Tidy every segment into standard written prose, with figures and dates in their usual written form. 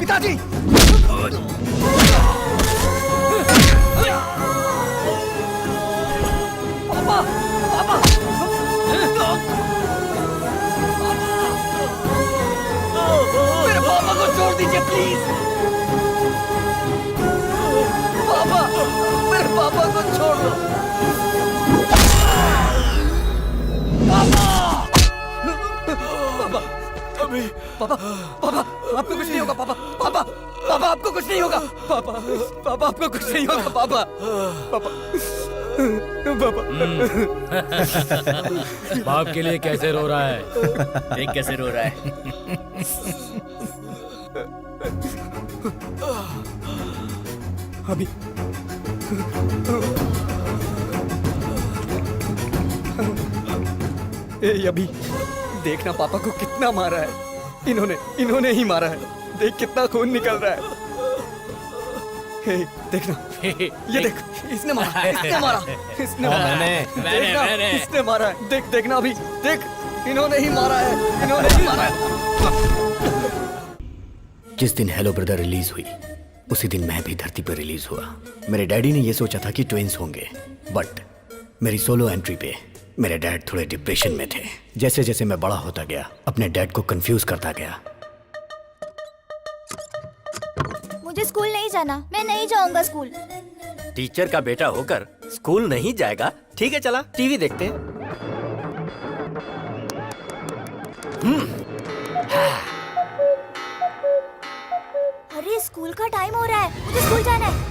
पिताजी। पापा, पापा। मेरे पापा को छोड़ दीजिए प्लीज। पापा, मेरे पापा को छोड़ दो। पापा, पापा, अभी पापा, पापा, आपको कुछ नहीं होगा पापा, पापा, पापा आपको कुछ नहीं होगा पापा, पापा आपको कुछ नहीं होगा पापा, पापा, पापा। बाप के लिए कैसे रो रहा है? देख कैसे रो रहा है। अभी अभी देखना पापा को कितना मारा है। इन्होंने ही मारा है। देख कितना खून निकल रहा है। देखना, ये देख, इसने मारा, इसने मारा, इसने मारा। मैंने इसने मारा है। देखना अभी, देख, इन्होंने ही मारा है, इन्होंने ही मारा है। जिस दिन हेलो ब्रदर रिलीज हुई उसी दिन मैं भी धरती पर रिलीज हुआ। मेरे डैडी ने यह सोचा था कि ट्विंस होंगे, बट मेरी सोलो एंट्री पे मेरे डैड थोड़े डिप्रेशन में थे। जैसे जैसे मैं बड़ा होता गया अपने डैड को कंफ्यूज करता गया। मुझे स्कूल नहीं जाना, मैं नहीं जाऊंगा स्कूल। टीचर का बेटा होकर स्कूल नहीं जाएगा? ठीक है, चला टीवी देखते हैं। अरे स्कूल का टाइम हो रहा है, मुझे स्कूल जाना है।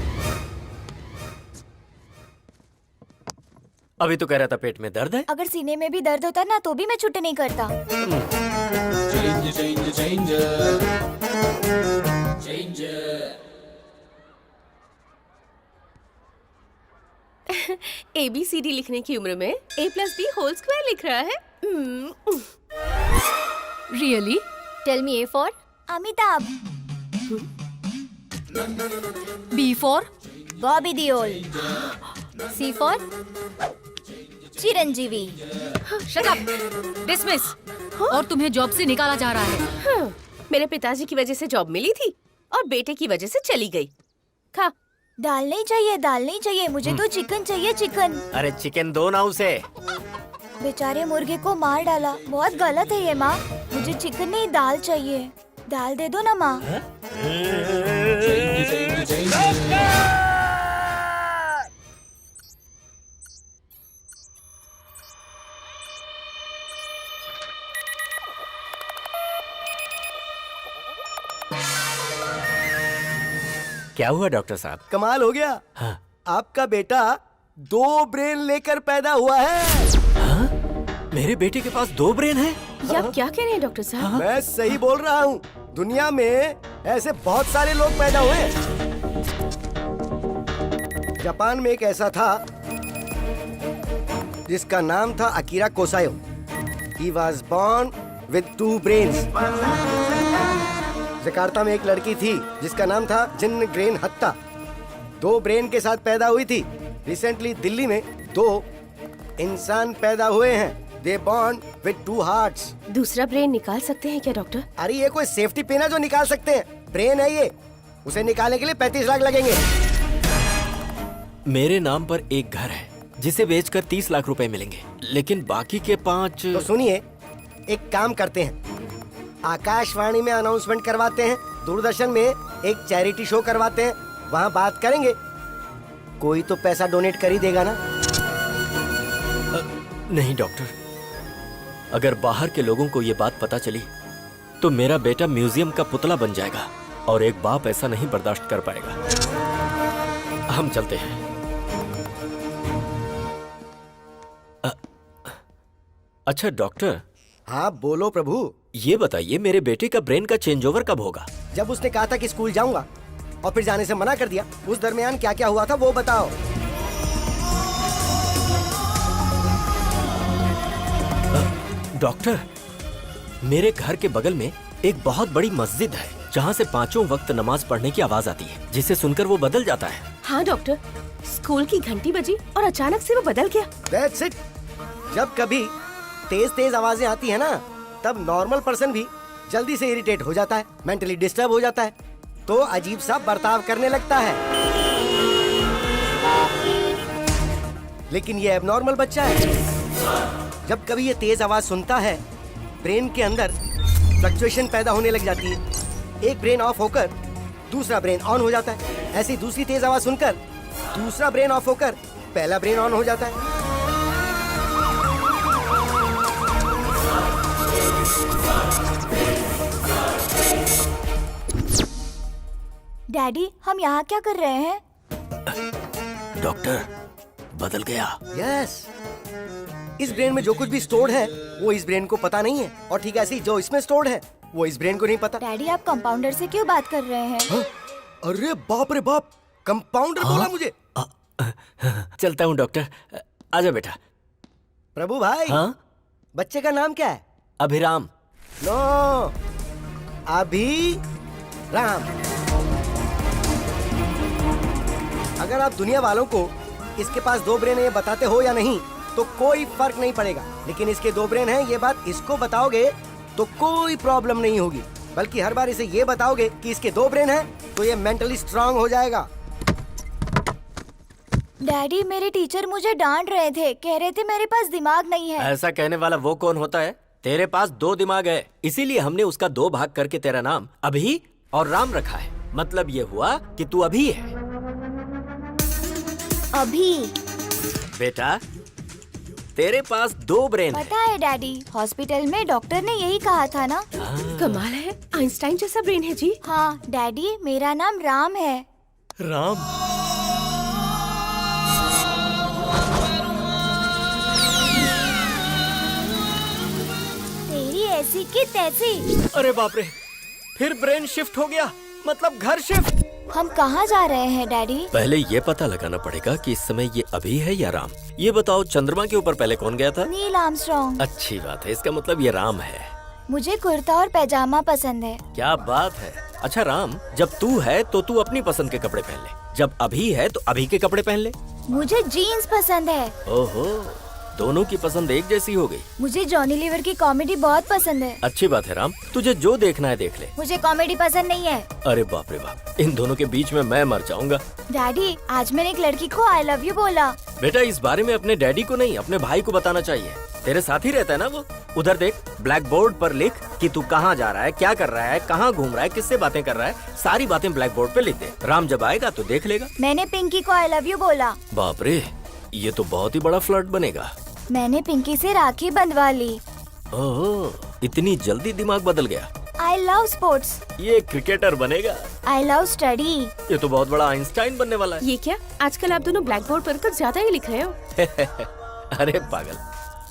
अभी तो कह रहा था पेट में दर्द है। अगर सीने में भी दर्द होता ना तो भी मैं छुट्टी नहीं करता। ABCD लिखने की उम्र में A+B² लिख रहा है। Really? Tell me A for Amitabh, B for Bobby Deol, C for Chiranjeevi. Shut up, dismiss. और तुम्हें जॉब से निकाला जा रहा है। मेरे पिताजी की वजह से जॉब मिली थी और बेटे की वजह से चली गई। खा। दाल नहीं चाहिए, दाल नहीं चाहिए, मुझे तो चिकन चाहिए, चिकन। अरे चिकन दो ना उसे। बेचारे मुर्गे को मार डाला, बहुत गलत है ये माँ। मुझे चिकन नहीं, दाल चाहिए। दाल दे दो ना माँ। क्या हुआ डॉक्टर साहब? कमाल हो गया। हाँ। आपका बेटा 2 ब्रेन लेकर पैदा हुआ है। हाँ? मेरे बेटे के पास 2 ब्रेन है? ये आप क्या कह रहे हैं डॉक्टर साहब? मैं सही बोल रहा हूँ। दुनिया में ऐसे बहुत सारे लोग पैदा हुए। जापान में एक ऐसा था जिसका नाम था Akira Kosayo. He was born with 2 brains. Jakarta में एक लड़की थी जिसका नाम था जिन ग्रेन हत्ता। 2 ब्रेन के साथ पैदा हुई थी। रिसेंटली दिल्ली में 2 इंसान पैदा हुए हैं। They born with 2 hearts. दूसरा ब्रेन निकाल सकते हैं क्या डॉक्टर? अरे ये कोई सेफ्टी पिन है जो निकाल सकते हैं? ब्रेन है ये, उसे निकालने के लिए 35 लाख लगेंगे। मेरे नाम पर एक घर है जिसे बेचकर 30 लाख रुपए मिलेंगे, लेकिन बाकी के 5। तो सुनिए, एक काम करते हैं, आकाशवाणी में अनाउंसमेंट करवाते हैं, दूरदर्शन में एक चैरिटी शो करवाते हैं, वहाँ बात करेंगे। कोई तो पैसा डोनेट कर ही देगा ना। नहीं डॉक्टर, अगर बाहर के लोगों को ये बात पता चली तो मेरा बेटा म्यूजियम का पुतला बन जाएगा और एक बाप ऐसा नहीं बर्दाश्त कर पाएगा। हम चलते हैं। अच्छा डॉक्टर। हाँ बोलो प्रभु। ये बताइए, मेरे बेटे का ब्रेन का चेंज ओवर कब होगा? जब उसने कहा था कि स्कूल जाऊंगा और फिर जाने से मना कर दिया, उस दरमियान क्या क्या हुआ था वो बताओ। डॉक्टर, मेरे घर के बगल में एक बहुत बड़ी मस्जिद है जहाँ से 5 वक्त नमाज पढ़ने की आवाज आती है, जिसे सुनकर वो बदल जाता है। हाँ डॉक्टर, स्कूल की घंटी बजी और अचानक से वो बदल गया। That's it. जब कभी तेज तेज आवाजें आती है ना, तब नॉर्मल पर्सन भी जल्दी से इरिटेट हो जाता है, मेंटली डिस्टर्ब हो जाता है। तो अजीब सा बर्ताव करने लगता है। लेकिन ये एबनॉर्मल बच्चा है। जब कभी ये तेज आवाज सुनता है, ब्रेन के अंदर फ्लक्चुएशन पैदा होने लग जाती है। एक ब्रेन ऑफ होकर दूसरा ब्रेन ऑन हो जाता है। ऐसी दूसरी तेज आवाज सुनकर दूसरा ब्रेन ऑफ होकर पहला ब्रेन ऑन हो जाता है। डैडी, हम यहाँ क्या कर रहे हैं? डॉक्टर बदल गया। यस, इस ब्रेन में जो कुछ भी स्टोर्ड है वो इस ब्रेन को पता नहीं है, और ठीक ऐसे ही जो इसमें स्टोर्ड है वो इस ब्रेन को नहीं पता। डैडी, आप कंपाउंडर से क्यों बात कर रहे हैं? हाँ? अरे बाप रे बाप, कंपाउंडर बोला मुझे। चलता हूँ डॉक्टर, आजा बेटा। प्रभु भाई, हाँ? बच्चे का नाम क्या है? अभिराम। नो, अभी राम। अगर आप दुनिया वालों को इसके पास 2 ब्रेन है ये बताते हो या नहीं तो कोई फर्क नहीं पड़ेगा, लेकिन इसके 2 ब्रेन हैं ये बात इसको बताओगे तो कोई प्रॉब्लम नहीं होगी। बल्कि हर बार इसे ये बताओगे कि इसके 2 ब्रेन हैं तो ये मेंटली स्ट्रांग हो जाएगा। डैडी, मेरे टीचर मुझे डांट रहे थे, कह रहे थे मेरे पास दिमाग नहीं है। ऐसा कहने वाला वो कौन होता है? तेरे पास 2 दिमाग है, इसीलिए हमने उसका 2 भाग करके तेरा नाम अभी और राम रखा है। मतलब ये हुआ कि तू अभी है। अभी? बेटा, तेरे पास 2 ब्रेन है। पता है डैडी, हॉस्पिटल में डॉक्टर ने यही कहा था ना। कमाल है, आइंस्टाइन जैसा ब्रेन है जी। हाँ डैडी, मेरा नाम राम है। राम? तेरी ऐसी की तैसी। अरे बाप रे, फिर ब्रेन शिफ्ट हो गया, मतलब घर शिफ्ट। हम कहाँ जा रहे हैं डैडी? पहले ये पता लगाना पड़ेगा कि इस समय ये अभी है या राम। ये बताओ, चंद्रमा के ऊपर पहले कौन गया था? Neil Armstrong. अच्छी बात है, इसका मतलब ये राम है। मुझे कुर्ता और पैजामा पसंद है। क्या बात है। अच्छा राम, जब तू है तो तू अपनी पसंद के कपड़े पहन ले, जब अभी है तो अभी के कपड़े पहन ले। मुझे जीन्स पसंद है। ओहो, दोनों की पसंद एक जैसी हो गई। मुझे जॉनी लीवर की कॉमेडी बहुत पसंद है। अच्छी बात है राम, तुझे जो देखना है देख ले। मुझे कॉमेडी पसंद नहीं है। अरे बाप रे बाप, इन दोनों के बीच में मैं मर जाऊंगा। डैडी, आज मैंने एक लड़की को आई लव यू बोला। बेटा, इस बारे में अपने डैडी को नहीं, अपने भाई को बताना चाहिए। तेरे साथ ही रहता है ना वो। उधर देख, ब्लैक बोर्ड पर लिख कि तू कहाँ जा रहा है, क्या कर रहा है, कहाँ घूम रहा है, किससे बातें कर रहा है। सारी बातें ब्लैक बोर्ड पे लिख दे। राम जब आएगा तो देख लेगा। मैंने पिंकी को आई लव यू बोला। बाप रे, ये तो बहुत ही बड़ा फ्लर्ट बनेगा। मैंने पिंकी से राखी बंधवा ली। ओह, इतनी जल्दी दिमाग बदल गया। I love sports. ये क्रिकेटर बनेगा। I love study. ये तो बहुत बड़ा आइंस्टाइन बनने वाला है। ये क्या, आजकल आप दोनों ब्लैक बोर्ड पर कुछ ज्यादा ही लिख रहे हो। अरे पागल,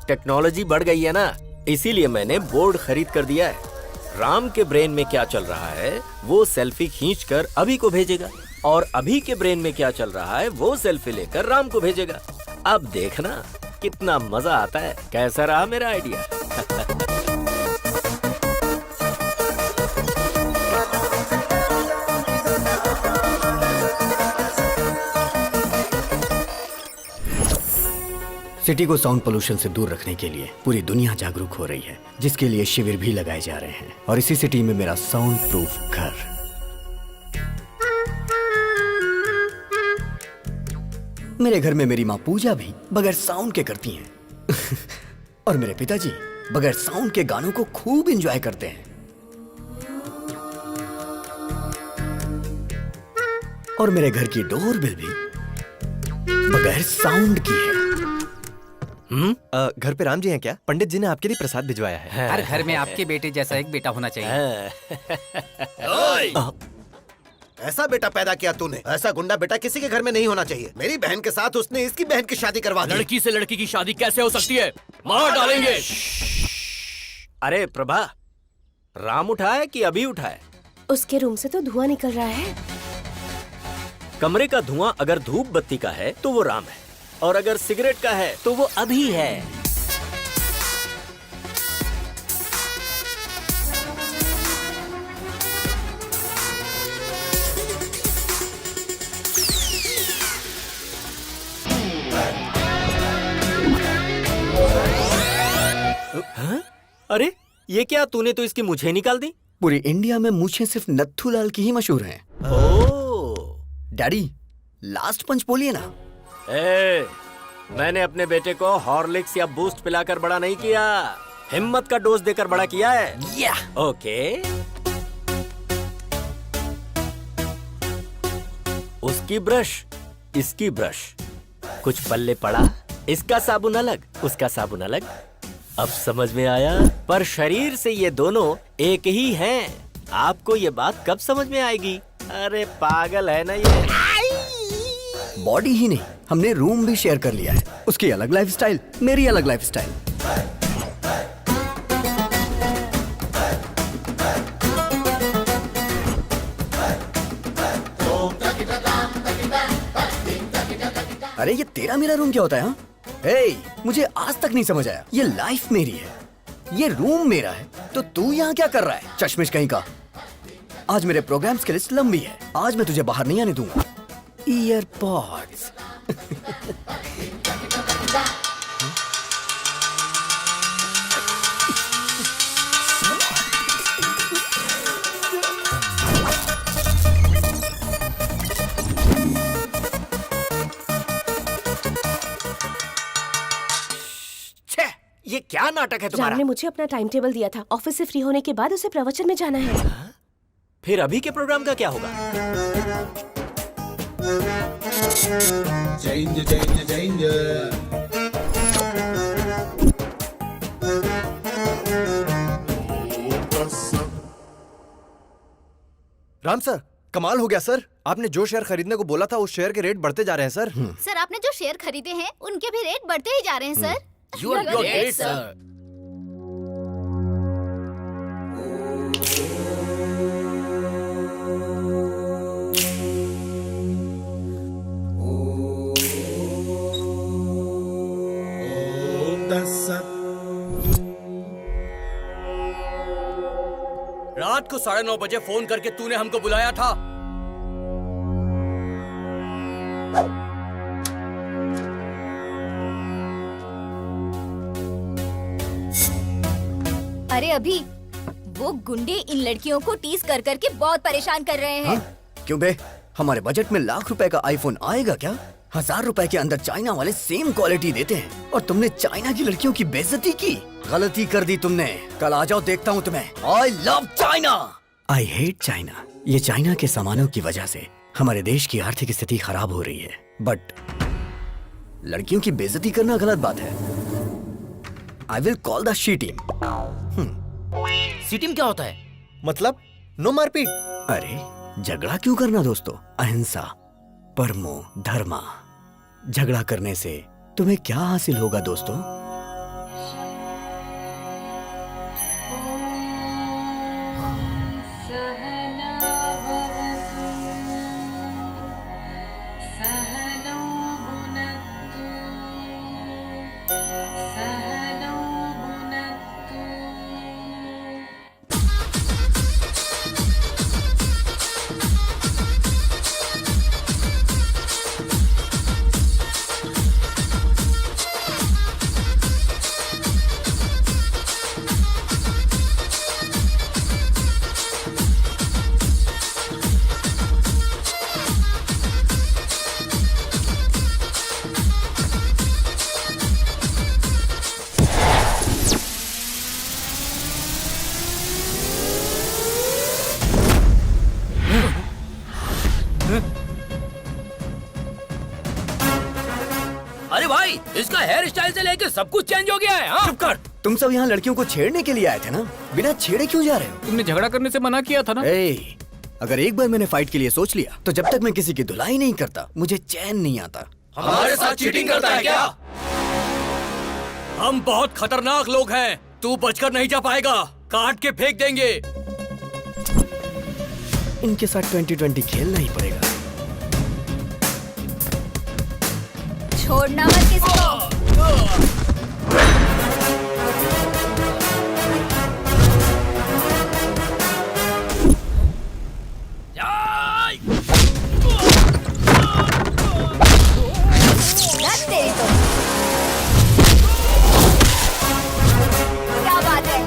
टेक्नोलॉजी बढ़ गई है ना, इसीलिए मैंने बोर्ड खरीद कर दिया है। राम के ब्रेन में क्या चल रहा है वो सेल्फी खींचकर अभी को भेजेगा, और अभी के ब्रेन में क्या चल रहा है वो सेल्फी लेकर राम को भेजेगा। अब देखना कितना मजा आता है। कैसा रहा मेरा आइडिया? सिटी को साउंड पोल्यूशन से दूर रखने के लिए पूरी दुनिया जागरूक हो रही है, जिसके लिए शिविर भी लगाए जा रहे हैं। और इसी सिटी में मेरा साउंड प्रूफ घर। मेरे घर में मेरी माँ पूजा भी बगैर साउंड के करती हैं। और मेरे पिताजी बगैर साउंड के गानों को खूब एंजॉय करते हैं। और मेरे घर की डोरबेल भी बगैर साउंड की है। घर पे राम जी हैं क्या? पंडित जी ने आपके लिए प्रसाद भिजवाया है। हर घर में आपके बेटे जैसा एक बेटा होना चाहिए। ऐसा बेटा पैदा किया तूने, ऐसा गुंडा बेटा किसी के घर में नहीं होना चाहिए। मेरी बहन के साथ उसने इसकी बहन की शादी करवा दी। लड़की से लड़की की शादी कैसे हो सकती है? मार डालेंगे। अरे प्रभा, राम उठाए कि अभी उठाए? उसके रूम से तो धुआं निकल रहा है। कमरे का धुआं अगर धूप बत्ती का है तो वो राम है, और अगर सिगरेट का है तो वो अभी है। हाँ? अरे ये क्या, तूने तो इसकी मुझे निकाल दी। पूरी इंडिया में मूछें सिर्फ नत्थूलाल की ही मशहूर हैं। ओ डैडी, लास्ट पंच बोलिए ना। ए, मैंने अपने बेटे को हॉर्लिक्स या बूस्ट पिलाकर बड़ा नहीं किया, हिम्मत का डोज देकर बड़ा किया है। या ओके। उसकी ब्रश, इसकी ब्रश, कुछ पल्ले पड़ा, इसका साबुन अलग, उसका साबुन अलग। अब समझ में आया? पर शरीर से ये दोनों एक ही हैं। आपको ये बात कब समझ में आएगी? अरे पागल है ना ये। बॉडी ही नहीं, हमने रूम भी शेयर कर लिया है। उसकी अलग लाइफस्टाइल, मेरी अलग लाइफस्टाइल। अरे ये तेरा मेरा रूम क्या होता है? हाँ? हे, मुझे आज तक नहीं समझ आया। ये लाइफ मेरी है, ये रूम मेरा है, तो तू यहाँ क्या कर रहा है? चश्मिश कहीं का। आज मेरे प्रोग्राम्स की लिस्ट लंबी है, आज मैं तुझे बाहर नहीं आने दूंगा। ईयरपॉड्स। ये क्या नाटक है तुम्हारा? राम ने मुझे अपना टाइम टेबल दिया था, ऑफिस से फ्री होने के बाद उसे प्रवचन में जाना है। फिर अभी के प्रोग्राम का क्या होगा? राम सर, कमाल हो गया सर। आपने जो शेयर खरीदने को बोला था उस शेयर के रेट बढ़ते जा रहे हैं सर। सर आपने जो शेयर खरीदे हैं उनके भी रेट बढ़ते ही जा रहे हैं sir. You are great, sir. रात को 9:30 बजे फोन करके तूने हमको बुलाया था। अरे अभी वो गुंडे इन लड़कियों को टीज कर करके बहुत परेशान कर रहे हैं। हाँ? क्यों बे? हमारे बजट में लाख रुपए का आईफोन आएगा क्या? 1000 रुपए के अंदर चाइना वाले सेम क्वालिटी देते हैं और तुमने चाइना की लड़कियों की बेइज्जती की। गलती कर दी तुमने। कल आ जाओ, देखता हूँ तुम्हें। I love China. I hate China. ये चाइना के सामानों की वजह से हमारे देश की आर्थिक स्थिति खराब हो रही है, बट लड़कियों की बेइज्जती करना गलत बात है। I will call the she team. C team क्या होता है? मतलब नो मारपीट। अरे झगड़ा क्यों करना दोस्तों? अहिंसा, परमो धर्मा। झगड़ा करने से तुम्हें क्या हासिल होगा दोस्तों? अरे भाई, इसका हेयर स्टाइल से लेके सब कुछ चेंज हो गया है। हाँ? चुप कर। तुम सब यहाँ लड़कियों को छेड़ने के लिए आए थे ना? बिना छेड़े क्यों जा रहे हो? तुमने झगड़ा करने से मना किया था ना? अगर एक बार मैंने फाइट के लिए सोच लिया तो जब तक मैं किसी की धुलाई नहीं करता मुझे चैन नहीं आता। हमारे साथ चीटिंग करता है क्या? हम बहुत खतरनाक लोग हैं, तू बचकर नहीं जा पाएगा, काट के फेंक देंगे। इनके साथ 2020 खेलना ही पड़ेगा। छोड़ना मत किसी को। दस तेरी तो। क्या बात है?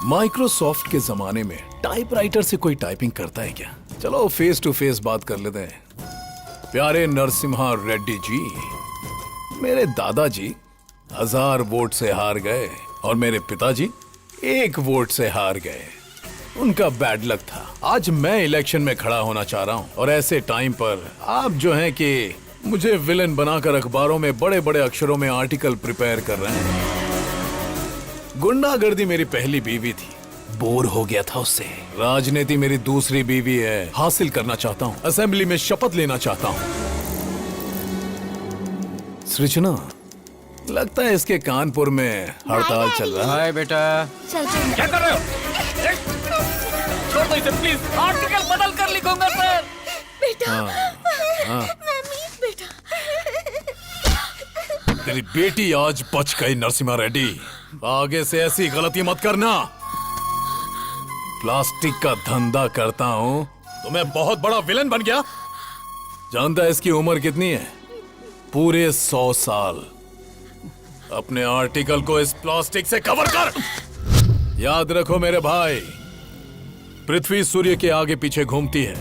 माइक्रोसॉफ्ट के जमाने में टाइपराइटर से कोई टाइपिंग करता है क्या? चलो फेस टू फेस बात कर लेते हैं। प्यारे नरसिम्हा रेड्डी जी, मेरे दादाजी 1000 वोट से हार गए और मेरे पिताजी 1 वोट से हार गए। उनका बैड लक था। आज मैं इलेक्शन में खड़ा होना चाह रहा हूं और ऐसे टाइम पर आप जो हैं कि मुझे विलन बनाकर अखबारों में बड़े बड़े अक्षरों में आर्टिकल प्रिपेयर कर रहे हैं। गुंडागर्दी मेरी पहली बीवी थी, बोर हो गया था उससे। राजनीति मेरी दूसरी बीवी है, हासिल करना चाहता हूँ। असेंबली में शपथ लेना चाहता हूँ। सृजना, लगता है इसके कानपुर में हड़ताल चल रहा है। हाय बेटा। चल चल। क्या कर रहे हो? छोड़ दो इसे प्लीज। आर्टिकल बदल कर लिखूंगा सर। बेटा। हाँ। बेटा। तेरी बेटी आज बच गई नरसिम्हा रेड्डी। आगे से ऐसी गलती मत करना। प्लास्टिक का धंधा करता हूँ तो मैं बहुत बड़ा विलन बन गया। जानता है इसकी उम्र कितनी है? पूरे 100 साल। अपने आर्टिकल को इस प्लास्टिक से कवर कर। याद रखो मेरे भाई, पृथ्वी सूर्य के आगे पीछे घूमती है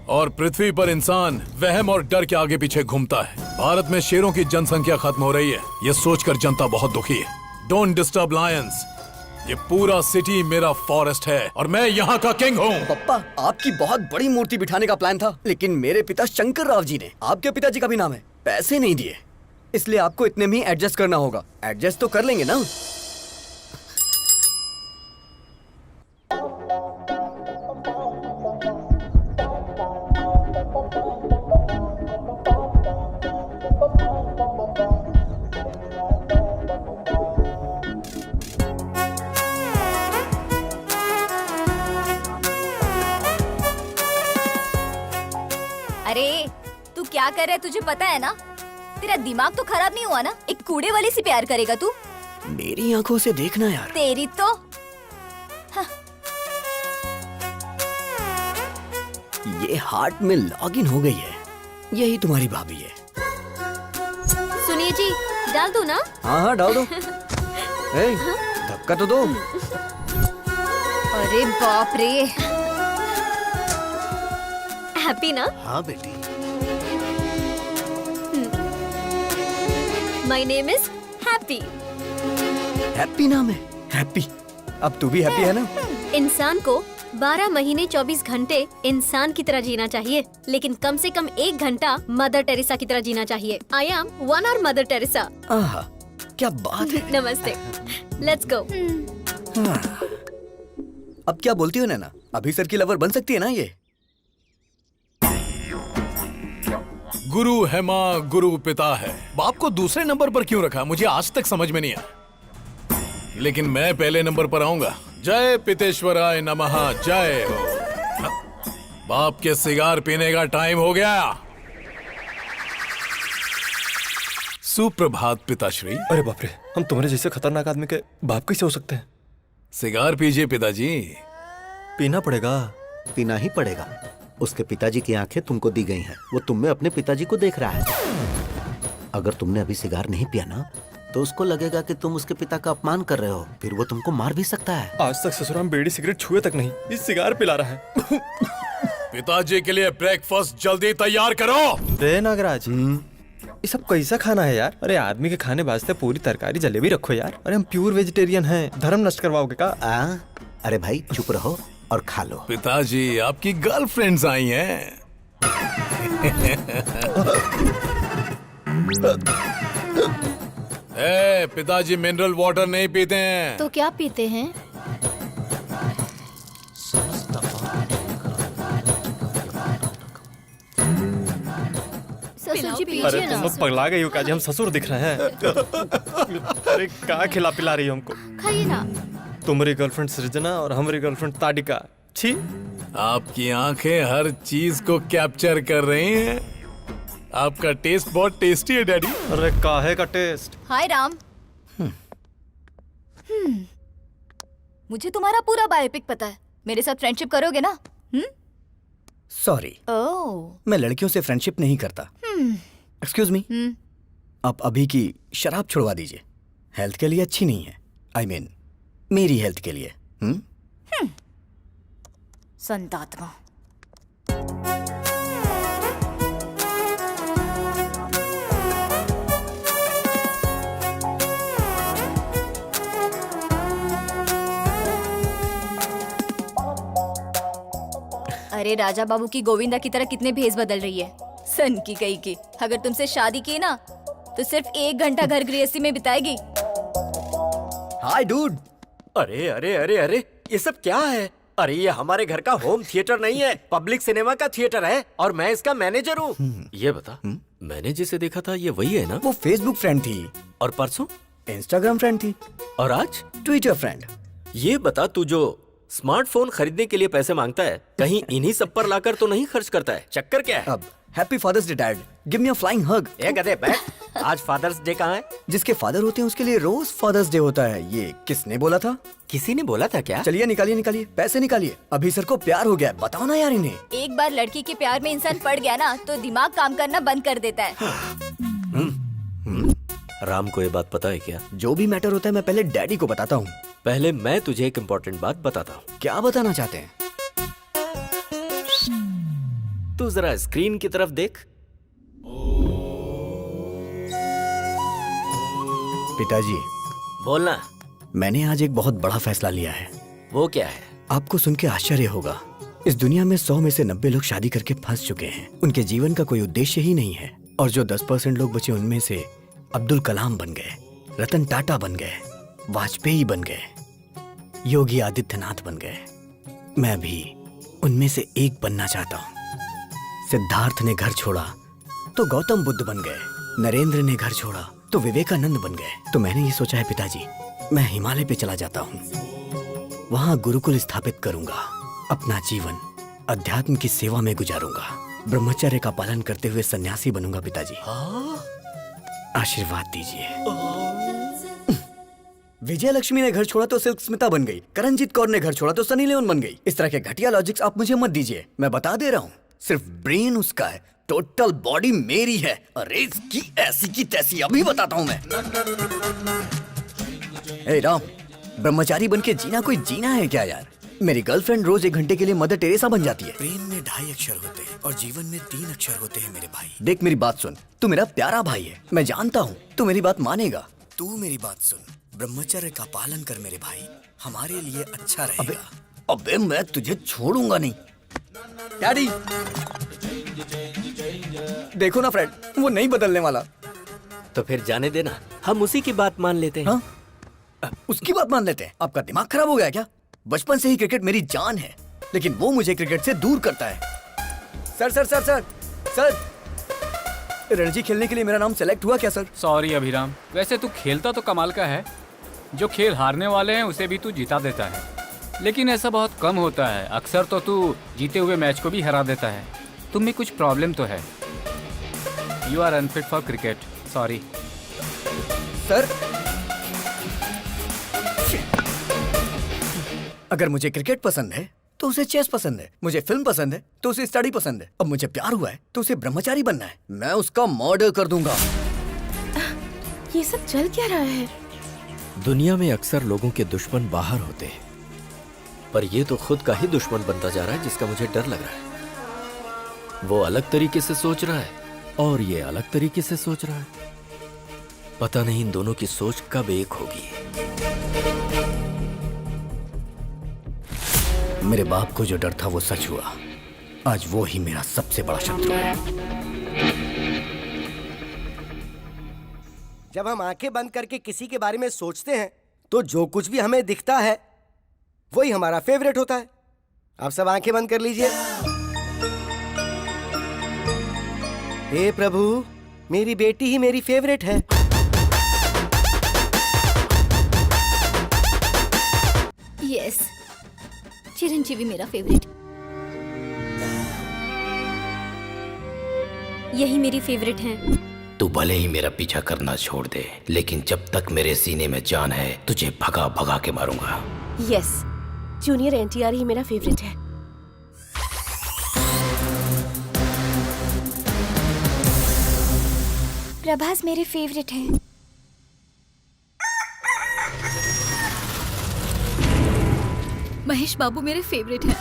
और पृथ्वी पर इंसान वहम और डर के आगे पीछे घूमता है। भारत में शेरों की जनसंख्या खत्म हो रही है, ये सोचकर जनता बहुत दुखी है। Don't disturb Lions. ये पूरा सिटी मेरा फॉरेस्ट है और मैं यहाँ का किंग हूँ। पप्पा, आपकी बहुत बड़ी मूर्ति बिठाने का प्लान था, लेकिन मेरे पिता शंकर राव जी ने, आपके पिताजी का भी नाम है, पैसे नहीं दिए। इसलिए आपको इतने में ही एडजस्ट करना होगा। एडजस्ट तो कर लेंगे ना? अरे तू क्या कर रहा है, तुझे पता है ना? तेरा दिमाग तो खराब नहीं हुआ ना? एक कूड़े वाले से प्यार करेगा तू? मेरी आंखों से देखना यार। तेरी तो ये हार्ट में लॉग इन हो गई है। यही तुम्हारी भाभी है। सुनिए जी, डाल दो ना? हाँ हाँ डाल दो। ए, धक्का तो दो। अरे बाप रे। हैप्पी ना? हाँ बेटी। My name is happy. Happy नाम है? हैप्पी। अब तू भी हैप्पी है ना? इंसान को 12 महीने 24 घंटे इंसान की तरह जीना चाहिए, लेकिन कम से कम 1 घंटा मदर टेरेसा की तरह जीना चाहिए। I am 1 hour Mother Teresa. आहा, क्या बात है। नमस्ते। Let's go. अब क्या बोलती हो नैना? अभी सर की लवर बन सकती है ना ये? गुरु है माँ, गुरु पिता है। बाप को दूसरे नंबर पर क्यों रखा, मुझे आज तक समझ में नहीं आया। लेकिन मैं पहले नंबर पर आऊंगा। जय पितेश्वराय नमः, जय हो। बाप के सिगार पीने का टाइम हो गया। सुप्रभात पिताश्री। अरे बाप रे, हम तुम्हारे जैसे खतरनाक आदमी के बाप कैसे हो सकते हैं? सिगार पीजिए पिताजी। पीना पड़ेगा। पीना ही पड़ेगा। उसके पिताजी की आंखें तुमको दी गई हैं। वो तुम में अपने पिताजी को देख रहा है। अगर तुमने अभी सिगार नहीं पिया ना, तो उसको लगेगा कि तुम उसके पिता का अपमान कर रहे हो। फिर वो तुमको मार भी सकता है। आज तक ससुराल में बीड़ी सिगरेट छुए तक नहीं, इस सिगार पिला रहा है। पिताजी के लिए ब्रेकफास्ट जल्दी तैयार करो। दे नागराज, ये सब कैसा खाना है यार? अरे आदमी के खाने वास्ते पूरी तरकारी जलेबी रखो यार। अरे हम प्योर वेजिटेरियन हैं, धर्म नष्ट करवाओगे का? अरे भाई चुप रहो और खा लो। पिताजी, आपकी गर्लफ्रेंड्स आई हैं। पिताजी मिनरल वाटर नहीं पीते हैं। तो क्या पीते हैं? ससुर जी अरे पीजिए तुम ना। लोग पगला गई हो क्या? जी हम ससुर दिख रहे हैं। अरे क्या खिला पिला रही हो हमको? खाइए ना। तुम्हारी गर्लफ्रेंड सृजना और हमारी गर्लफ्रेंड ताडिका। छी। आपकी आंखें हर चीज को कैप्चर कर रही हैं। आपका टेस्ट बहुत टेस्टी है डैडी। अरे काहे का टेस्ट? हाय राम। मुझे तुम्हारा पूरा बायोपिक पता है। मेरे साथ फ्रेंडशिप करोगे ना? सॉरी, ओह। मैं लड़कियों से फ्रेंडशिप नहीं करता। एक्सक्यूज मी, आप अभी की शराब छुड़वा दीजिए। हेल्थ के लिए अच्छी नहीं है। आई मीन मेरी हेल्थ के लिए। संतात्मा। अरे राजा बाबू की गोविंदा की तरह कितने भेस बदल रही है, सन की कही की। अगर तुमसे शादी की ना तो सिर्फ 1 घंटा घर गृहस्थी में बिताएगी। हाय डूड। अरे अरे अरे अरे, ये सब क्या है? अरे ये हमारे घर का होम थिएटर नहीं है, पब्लिक सिनेमा का थिएटर है और मैं इसका मैनेजर हूँ। ये बता, मैंने जिसे देखा था ये वही है ना? वो फेसबुक फ्रेंड थी, और परसों इंस्टाग्राम फ्रेंड थी, और आज ट्विटर फ्रेंड। ये बता, तू जो स्मार्टफोन खरीदने के लिए पैसे मांगता है, कहीं इन्हीं सब पर लाकर तो नहीं खर्च करता है? चक्कर क्या है? अब happy father's day dad, give me a flying hug. ए गधे बैठ, आज फादर्स डे कहाँ है? जिसके फादर होते हैं उसके लिए रोज फादर्स डे होता है। ये किसने बोला था? किसी ने बोला था क्या? चलिए निकालिए निकालिए, पैसे निकालिए। अभी सर को प्यार हो गया है, बताओ ना यार इन्हें। एक बार लड़की के प्यार में इंसान पड़ गया ना तो दिमाग काम करना बंद कर देता है। राम को ये बात पता है क्या? जो भी मैटर होता है मैं पहले डैडी को बताता हूँ। पहले मैं तुझे एक इम्पोर्टेंट बात बताता हूँ। क्या बताना चाहते हैं? तू जरा स्क्रीन की तरफ देख। पिताजी, बोलना। मैंने आज एक बहुत बड़ा फैसला लिया है। वो क्या है? आपको सुन के आश्चर्य होगा, इस दुनिया में 100 में से 90 लोग शादी करके फंस चुके हैं। उनके जीवन का कोई उद्देश्य ही नहीं है, और जो 10% लोग बचे उनमें से अब्दुल कलाम बन गए, रतन टाटा बन गए, वाजपेयी बन गए, योगी आदित्यनाथ बन गए। मैं भी उनमें से एक बनना चाहता हूँ। सिद्धार्थ ने घर छोड़ा तो गौतम बुद्ध बन गए, नरेंद्र ने घर छोड़ा तो विवेकानंद बन गए। तो मैंने ये सोचा है पिताजी, मैं हिमालय पे चला जाता हूँ, वहां गुरुकुल स्थापित करूंगा, अपना जीवन अध्यात्म की सेवा में गुजारूंगा, ब्रह्मचर्य का पालन करते हुए सन्यासी बनूंगा। पिताजी आशीर्वाद दीजिए। विजय लक्ष्मी ने घर छोड़ा तो सिल्क स्मिता बन गई, करणजीत कौर ने घर छोड़ा तो सनी लियोन बन गई। इस तरह के घटिया लॉजिक्स आप मुझे मत दीजिए, मैं बता दे रहा हूँ। सिर्फ ब्रेन उसका है, टोटल बॉडी मेरी है। अरे इसकी ऐसी की तैसी अभी बताता हूँ मैं। ए राम, ब्रह्मचारी बन के जीना कोई जीना है क्या यार? मेरी गर्लफ्रेंड रोज 1 घंटे के लिए मदर टेरेसा बन जाती है। प्रेम में 2.5 अक्षर होते हैं और जीवन में 3 अक्षर होते हैं मेरे भाई। देख मेरी बात सुन, तू मेरा प्यारा भाई है, मैं जानता हूँ तू मेरी बात मानेगा। तू मेरी बात सुन, ब्रह्मचर्य का पालन कर मेरे भाई, हमारे लिए अच्छा रहेगा। अबे मैं तुझे छोड़ूंगा नहीं। डैडी देखो ना फ्रेंड, वो नहीं बदलने वाला। तो फिर जाने देना, हम उसी की बात मान लेते हैं। हाँ? उसकी बात मान लेते हैं? आपका दिमाग खराब हो गया क्या? बचपन से ही क्रिकेट मेरी जान है, लेकिन वो मुझे क्रिकेट से दूर करता है। Sir sir sir sir sir, Ranji खेलने के लिए मेरा नाम सेलेक्ट हुआ क्या सर? सॉरी अभिराम, वैसे तू खेलता तो कमाल का है, जो खेल हारने वाले हैं उसे भी तू जिता देता है, लेकिन ऐसा बहुत कम होता है। अक्सर तो तू जीते हुए मैच को भी हरा देता है। तुम में कुछ प्रॉब्लम तो है। You are unfit for cricket, sorry. Sir अगर मुझे क्रिकेट पसंद है तो उसे चेस पसंद है, मुझे फिल्म पसंद है तो उसे स्टडी पसंद है, अब मुझे प्यार हुआ है तो उसे ब्रह्मचारी बनना है। मैं उसका मर्डर कर दूंगा। ये सब चल क्या रहा है? दुनिया में अक्सर लोगों के दुश्मन बाहर होते हैं, पर ये तो खुद का ही दुश्मन बनता जा रहा है, जिसका मुझे डर लग रहा है। वो अलग तरीके से सोच रहा है और ये अलग तरीके से सोच रहा है। पता नहीं इन दोनों की सोच कब एक होगी। मेरे बाप को जो डर था वो सच हुआ। आज वो ही मेरा सबसे बड़ा शत्रु है। जब हम आंखें बंद करके किसी के बारे में सोचते हैं तो जो कुछ भी हमें दिखता है वही हमारा फेवरेट होता है। आप सब आंखें बंद कर लीजिए। हे प्रभु, मेरी बेटी ही मेरी फेवरेट है। यस, चिरंजीवी मेरा फेवरेट। यही मेरी फेवरेट है। तू भले ही मेरा पीछा करना छोड़ दे, लेकिन जब तक मेरे सीने में जान है तुझे भगा भगा के मारूंगा। यस, जूनियर एनटीआर ही मेरा फेवरेट है। प्रभास मेरे फेवरेट है। महेश बाबू मेरे फेवरेट हैं।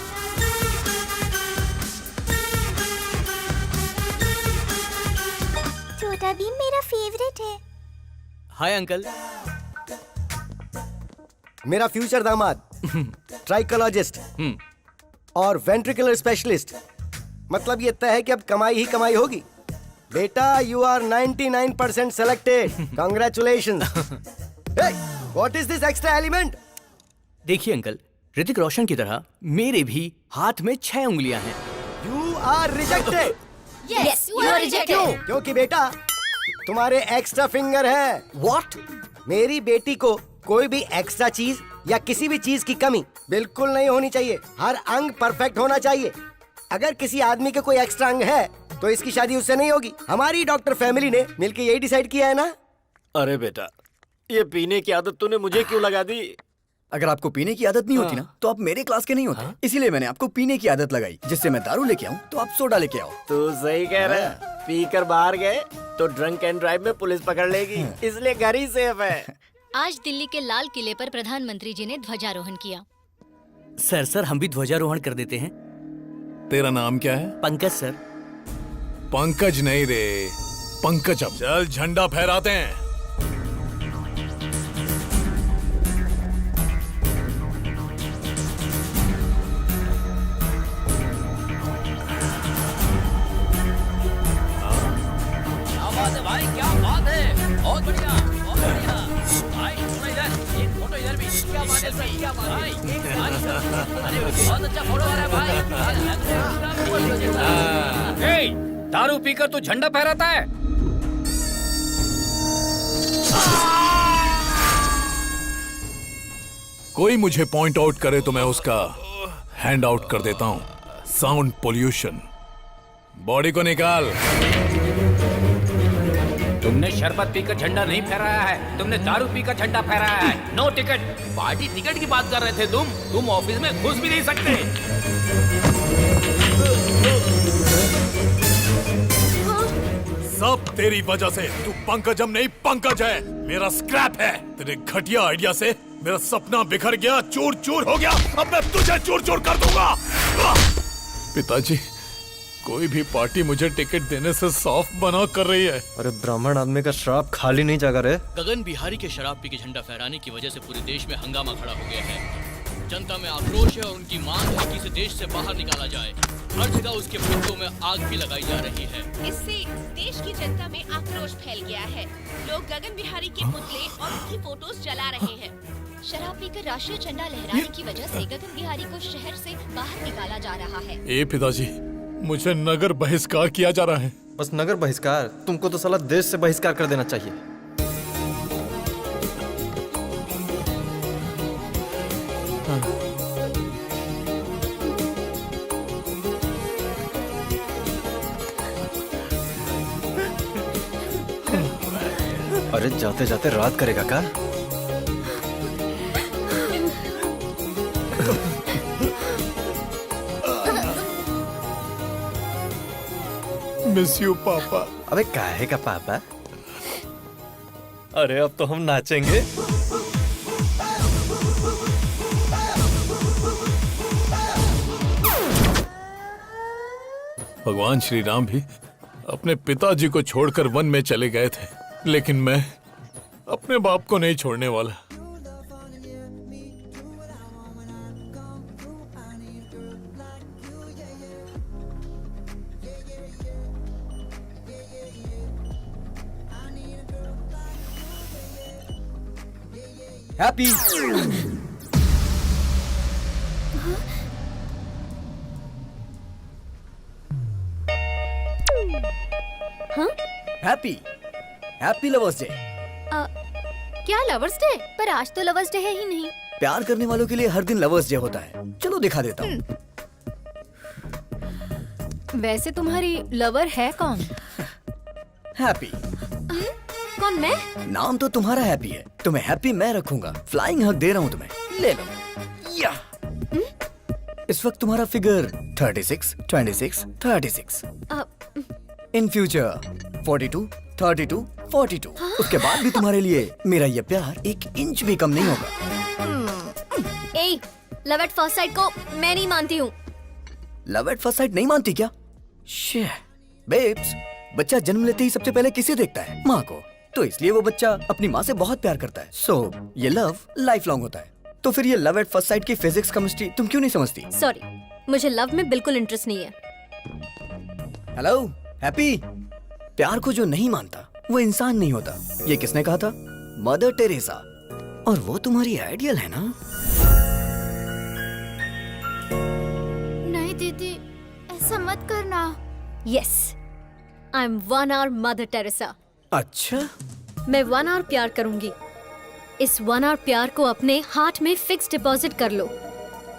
छोटा भीम मेरा फेवरेट है। Hi uncle. मेरा फ्यूचर दामाद ट्राइकोलॉजिस्ट और वेंट्रिकुलर स्पेशलिस्ट। मतलब ये तय है कि अब कमाई ही कमाई होगी। बेटा you are 99% selected. Congratulations. What is this extra element? देखिए अंकल, ऋतिक रोशन की तरह मेरे भी हाथ में 6 उंगलियां हैं। You are rejected. Yes, you are rejected. क्योंकि बेटा तुम्हारे एक्स्ट्रा फिंगर है। व्हाट? मेरी बेटी को कोई भी एक्स्ट्रा चीज या किसी भी चीज की कमी बिल्कुल नहीं होनी चाहिए। हर अंग परफेक्ट होना चाहिए। अगर किसी आदमी के कोई एक्स्ट्रा अंग है तो इसकी शादी उससे नहीं होगी। हमारी डॉक्टर फैमिली ने मिलकर यही डिसाइड किया है ना। अरे बेटा, ये पीने की आदत तूने मुझे क्यों लगा दी? अगर आपको पीने की आदत नहीं होती ना तो आप मेरे क्लास के नहीं होते। इसीलिए मैंने आपको पीने की आदत लगाई, जिससे मैं दारू लेके आऊं तो आप सोडा लेके आओ। तू सही कह रहा है। पी कर बाहर गए तो ड्रंक एंड ड्राइव में पुलिस पकड़ लेगी, इसलिए घर ही सेफ है। आज दिल्ली के लाल किले पर प्रधानमंत्री जी ने ध्वजारोहण किया। सर हम भी ध्वजारोहण कर देते हैं। तेरा नाम क्या है? पंकज सर। पंकज नहीं रे, पंकजम। चल झंडा फहराते हैं। भाई क्या बात है, बहुत बढ़िया, बहुत बढ़िया। भाई थोड़ा इधर, एक फोटो इधर भी। क्या बात है सर, क्या बात है? अरे बहुत अच्छा फोटो आ रहा है भाई। दारू पीकर तू झंडा फहराता है? कोई मुझे पॉइंट आउट करे तो मैं उसका हैंड आउट कर देता हूँ। Sound pollution. बॉडी को निकाल। तुमने शरबत पीकर झंडा नहीं फहराया है, तुमने दारू पीकर झंडा फहराया है। No ticket. पार्टी टिकट की बात कर रहे थे तुम ऑफिस में घुस भी नहीं सकते। सब तेरी वजह से। तू पंकजम नहीं, पंकज है। मेरा स्क्रैप है। तेरे घटिया आइडिया से मेरा सपना बिखर गया, चूर चूर हो गया। अब मैं तुझे चूर चूर कर दूंगा। पिताजी, कोई भी पार्टी मुझे टिकट देने से साफ मना कर रही है। अरे ब्राह्मण आदमी का श्राप खाली नहीं जागा रे। गगन बिहारी के शराब पी के झंडा फहराने की वजह से पूरे देश में हंगामा खड़ा हो गया है। जनता में आक्रोश है और उनकी मांग है कि इसे देश से बाहर निकाला जाए। हर जगह उसके पुतलों में आग भी लगाई जा रही है। इससे देश की जनता में आक्रोश फैल गया है। लोग गगन बिहारी के पुतले और उनकी फोटोज जला रहे हैं। शराब पीकर राष्ट्रीय झंडा लहराने की वजह से गगन बिहारी को शहर से बाहर निकाला जा रहा है। ए पिताजी, मुझे नगर बहिष्कार किया जा रहा है। बस नगर बहिष्कार? तुमको तो साला देश से बहिष्कार कर देना चाहिए। अरे जाते जाते रात करेगा का? मिस यू पापा। अबे काहे का पापा? अरे अब तो हम नाचेंगे। भगवान श्री राम भी अपने पिताजी को छोड़कर वन में चले गए थे, लेकिन मैं अपने बाप को नहीं छोड़ने वाला। Happy. Happy happy lovers day. क्या लवर्स डे? पर आज तो लवर्स डे है ही नहीं। प्यार करने वालों के लिए हर दिन लवर्स डे होता है। चलो दिखा देता हूँ। वैसे तुम्हारी लवर है कौन? हैप्पी। कौन, मैं? नाम तो तुम्हारा हैप्पी है, तुम्हें हैप्पी मैं रखूंगा। फ्लाइंग हग दे रहा हूँ तुम्हें, ले लो। या इस वक्त तुम्हारा फिगर 36, 26, 36। In future 42, 32, 42। उसके बाद भी तुम्हारे लिए मेरा ये प्यार 1 इंच भी कम नहीं होगा। ए, लव एट फर्स्ट साइट को मैं नहीं मानती हूँ। लव एट फर्स्ट साइट नहीं मानती क्या? शिट बेब्स, बच्चा जन्म लेते ही सबसे पहले किसे देखता है? माँ को। तो इसलिए वो बच्चा अपनी माँ से बहुत प्यार करता है। सो ये लव लाइफ लॉन्ग होता है। तो फिर ये लव एट फर्स्ट साइट की फिजिक्स केमिस्ट्री तुम क्यों नहीं समझती? सॉरी, मुझे लव में बिल्कुल इंटरेस्ट नहीं है। हेलो हैप्पी, प्यार को जो नहीं मानता वो इंसान नहीं होता, ये किसने कहा था? Mother Teresa. और वो तुम्हारी आइडियल है ना? नहीं दीदी, ऐसा मत करना। Yes, I am 1 hour mother Teresa. अच्छा, मैं 1 hour प्यार करूंगी। इस 1 hour प्यार को अपने हार्ट में फिक्स डिपॉजिट कर लो।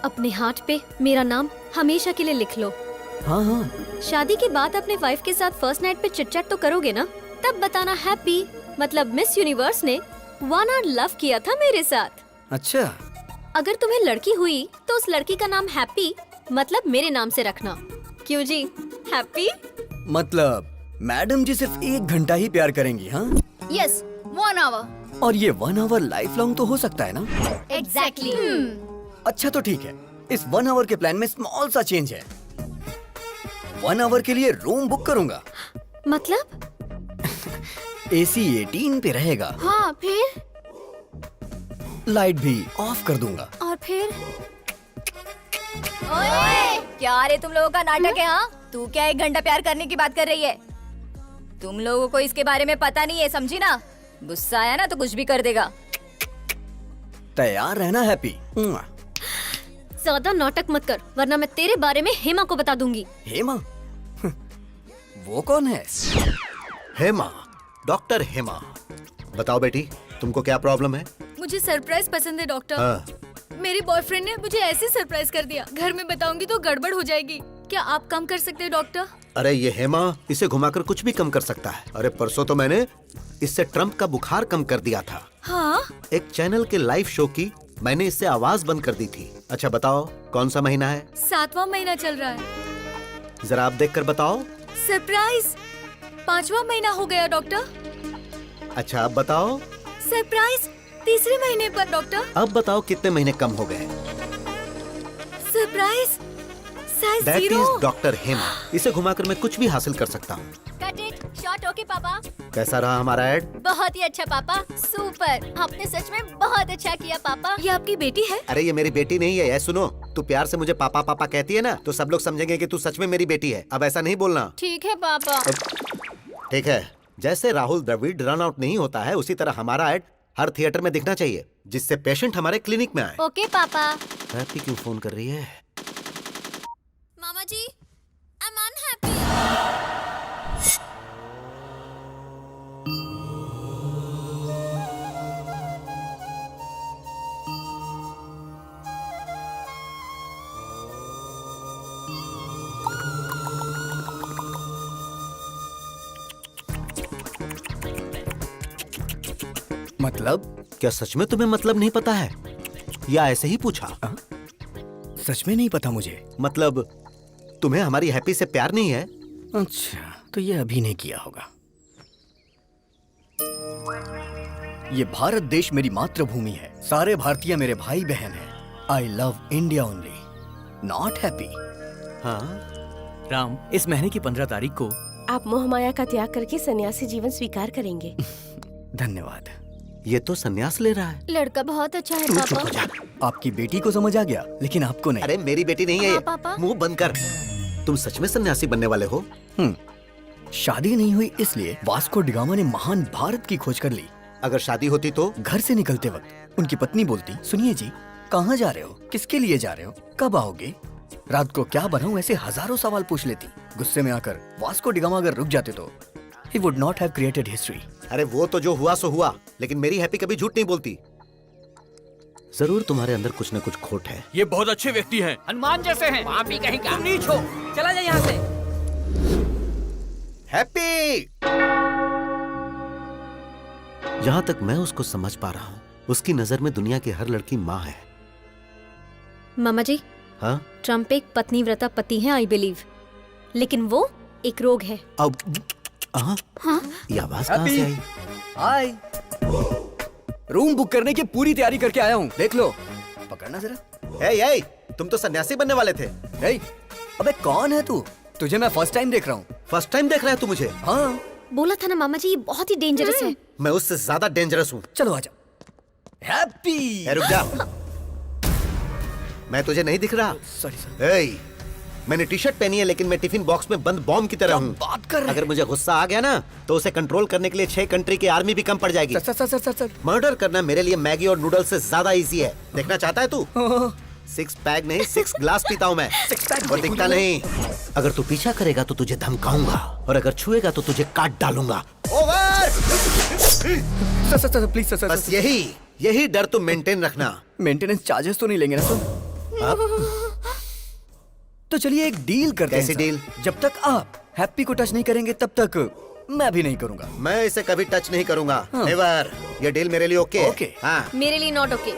अपने हार्ट पे मेरा नाम हमेशा के लिए लिख लो। हाँ हाँ। शादी के बाद अपने वाइफ के साथ फर्स्ट नाइट पे चिट चैट तो करोगे ना? तब बताना हैप्पी मतलब मिस यूनिवर्स ने 1 hour लव किया था मेरे साथ। अच्छा, अगर तुम्हें लड़की हुई तो उस लड़की का नाम हैप्पी मतलब मेरे नाम से रखना। क्यों जी, हैप्पी? मतलब मैडम जी सिर्फ 1 घंटा ही प्यार करेंगी? हाँ यस, 1 hour। और ये 1 hour लाइफ लॉन्ग तो हो सकता है ना? एग्जैक्टली। अच्छा तो ठीक है, इस 1 hour के प्लान में स्मॉल सा चेंज है। 1 hour के लिए रूम बुक करूंगा। मतलब? AC 18 पे रहेगा। हाँ, फिर? लाइट भी ऑफ कर दूंगा। और फिर? ओए, क्या रे तुम लोगों का नाटक है? हाँ, तू क्या 1 घंटा प्यार करने की बात कर रही है? तुम लोगों को इसके बारे में पता नहीं है, समझी ना? गुस्सा आया ना तो कुछ भी कर देगा। तैयार रहना हैप्पी। ज्यादा नाटक मत कर, वरना मैं तेरे बारे में हेमा को बता दूंगी। हेमा? वो कौन है? हेमा, डॉक्टर हेमा। बताओ बेटी, तुमको क्या प्रॉब्लम है? मुझे सरप्राइज पसंद है डॉक्टर। हाँ। मेरे बॉयफ्रेंड ने मुझे ऐसे सरप्राइज कर दिया, घर में बताऊंगी तो गड़बड़ हो जाएगी। क्या आप कम कर सकते हैं डॉक्टर? अरे ये हेमा इसे घुमाकर कुछ भी कम कर सकता है। अरे परसों तो मैंने इससे ट्रम्प का बुखार कम कर दिया था। हाँ? एक चैनल के लाइव शो की मैंने इससे आवाज बंद कर दी थी। अच्छा बताओ, कौन सा महीना है? 7वां महीना चल रहा है। जरा आप देखकर बताओ। सरप्राइज 5वां महीना हो गया डॉक्टर। अच्छा अब बताओ। सरप्राइज 3रे महीने पर डॉक्टर। अब बताओ कितने महीने कम हो गए? Surprise size that 0। Is doctor Hema. इसे घुमाकर मैं कुछ भी हासिल कर सकता हूँ। Cut it short. ओके पापा। कैसा रहा हमारा ऐड? बहुत ही अच्छा पापा, सुपर। आपने सच में बहुत अच्छा किया पापा। ये आपकी बेटी है? अरे ये मेरी बेटी नहीं है। सुनो, तू प्यार से मुझे पापा पापा कहती है ना, तो सब लोग समझेंगे कि तू सच में मेरी बेटी है। अब ऐसा नहीं बोलना। ठीक है पापा। ठीक है। जैसे राहुल द्रविड़ रन आउट नहीं होता है, उसी तरह हमारा ऐड हर थिएटर में दिखना चाहिए, जिससे पेशेंट हमारे क्लिनिक में आए। ओके पापा। हैप्पी क्यों फोन कर रही है? मामा जी, आई एम अनहैप्पी। मतलब? क्या सच में तुम्हें मतलब नहीं पता है या ऐसे ही पूछा? सच में नहीं पता मुझे। मतलब तुम्हें हमारी हैप्पी से प्यार नहीं है? अच्छा, तो ये अभी नहीं किया होगा। ये भारत देश मेरी मातृभूमि है। सारे भारतीय मेरे भाई बहन हैं। I love India only, not happy. हाँ राम, इस महीने की 15 तारीख को आप मोह माया का त्याग करके सन्यासी जीवन स्वीकार करेंगे। धन्यवाद। ये तो संन्यास ले रहा है। लड़का बहुत अच्छा है तू चुप हो पापा। जा। आपकी बेटी को समझ आ गया, लेकिन आपको नहीं। अरे मेरी बेटी नहीं है ये। पापा। मुंह बंद कर। तुम सच में सन्यासी बनने वाले हो? शादी नहीं हुई इसलिए वास्को डिगामा ने महान भारत की खोज कर ली। अगर शादी होती तो? घर से निकलते वक्त उनकी पत्नी बोलती, सुनिए जी, कहाँ जा रहे हो, किसके लिए जा रहे हो, कब आओगे, रात को क्या बनाऊं, ऐसे हजारों सवाल पूछ लेती। गुस्से में आकर वास्को डिगामा अगर रुक जाते तो he would not have created history। अरे वो तो जो हुआ सो हुआ, लेकिन मेरी हैप्पी कभी झूठ नहीं बोलती। जरूर तुम्हारे अंदर कुछ न कुछ खोट है। ये बहुत अच्छे व्यक्ति हैं, हनुमान जैसे हैं। आप भी कहीं का नीच हो, चला जा यहाँ से। हैप्पी! जहाँ तक मैं उसको समझ पा रहा हूँ, उसकी नजर में दुनिया की हर लड़की माँ है। मामा जी, हाँ? ट्रम्प एक पत्नीव्रता पति है, आई बिलीव, लेकिन वो एक रोग है। अब हाँ? ये आवाज कहाँ से आई? हाय, रूम बुक करने की पूरी तैयारी करके आया हूँ, देख लो। पकड़ना जरा। ए, तुम तो सन्यासी बनने वाले थे। अबे कौन है तू? तुझे मैं फर्स्ट टाइम देख रहा हूँ। फर्स्ट टाइम देख रहा है तू मुझे? हाँ बोला था ना मामा जी, ये बहुत ही डेंजरस है। मैं उससे ज्यादा डेंजरस हूँ। चलो आजा। हैप्पी। रुक जा। मैं तुझे नहीं दिख रहा? Sorry sir. मैंने टी शर्ट पहनी है लेकिन मैं टिफिन बॉक्स में बंद बॉम्ब की तरह हूँ। बात कर रहे अगर मुझे गुस्सा आ गया ना तो उसे कंट्रोल करने के लिए 6 कंट्री की आर्मी भी कम पड़ जाएगी। सर। मर्डर करना मेरे लिए मैगी और नूडल्स से ज्यादा इजी है। देखना चाहता है तू? 6 पैक नहीं 6 ग्लास पीता हूँ मैं। 6 पैक और दिखता नहीं। अगर तू पीछा करेगा तो तुझे धमकाऊंगा और अगर छुएगा तो तुझे काट डालूंगा। ओवर। Sir please sir. बस यही डर तुम मेंटेन रखना। मेंटेनेंस चार्जेस तो नहीं लेंगे ना सर? तो चलिए एक डील करते हैं। कैसी डील? जब तक आप हैप्पी को टच नहीं करेंगे तब तक मैं भी नहीं करूंगा। मैं इसे कभी टच नहीं करूंगा। नेवर। ये डील मेरे लिए ओके? ओके। हाँ। मेरे लिए नॉट ओके।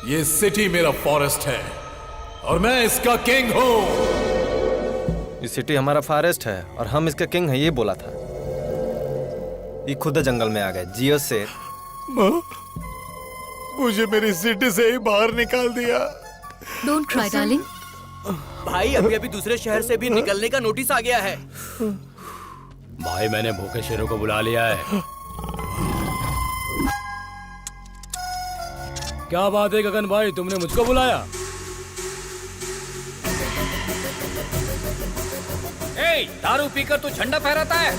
ये सिटी मेरा फॉरेस्ट है और मैं इसका किंग हूँ। ये सिटी हमारा फॉरेस्ट है और हम इसका किंग है, ये बोला था। ये खुद जंगल में आ गए। जियो से मुझे मेरी सिटी से ही बाहर निकाल दिया। Don't cry darling. भाई अभी दूसरे शहर से भी निकलने का नोटिस आ गया है। भाई मैंने भूखे शेरों को बुला लिया है। क्या बात है गगन भाई, तुमने मुझको बुलाया? दारू पीकर तू झंडा फहराता है?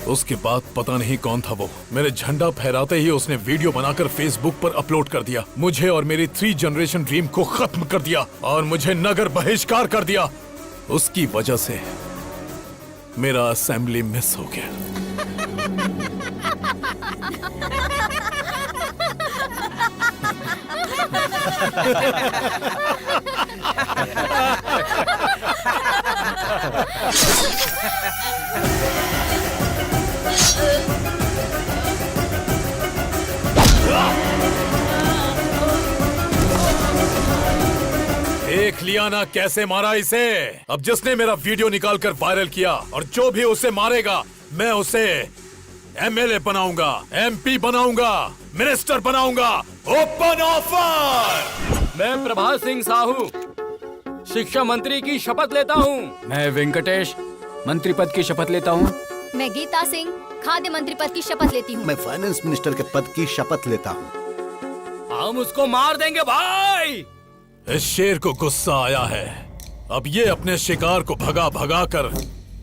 उसके बाद पता नहीं कौन था वो, मेरे झंडा फहराते ही उसने वीडियो बनाकर फेसबुक पर अपलोड कर दिया। मुझे और मेरी 3 जनरेशन ड्रीम को खत्म कर दिया और मुझे नगर बहिष्कार कर दिया। उसकी वजह से मेरा असेंबली मिस हो गया। देख लिया ना कैसे मारा इसे। अब जिसने मेरा वीडियो निकालकर वायरल किया और जो भी उसे मारेगा मैं उसे एमएलए बनाऊंगा, एमपी बनाऊंगा, मिनिस्टर बनाऊंगा। Open offer. मैं प्रभात सिंह साहू शिक्षा मंत्री की शपथ लेता हूँ। मैं वेंकटेश मंत्री पद की शपथ लेता हूँ। मैं गीता सिंह खाद्य मंत्री पद की शपथ लेती हूँ। मैं फाइनेंस मिनिस्टर के पद की शपथ लेता हूँ। हम उसको मार देंगे भाई। इस शेर को गुस्सा आया है। अब ये अपने शिकार को भगा भगा कर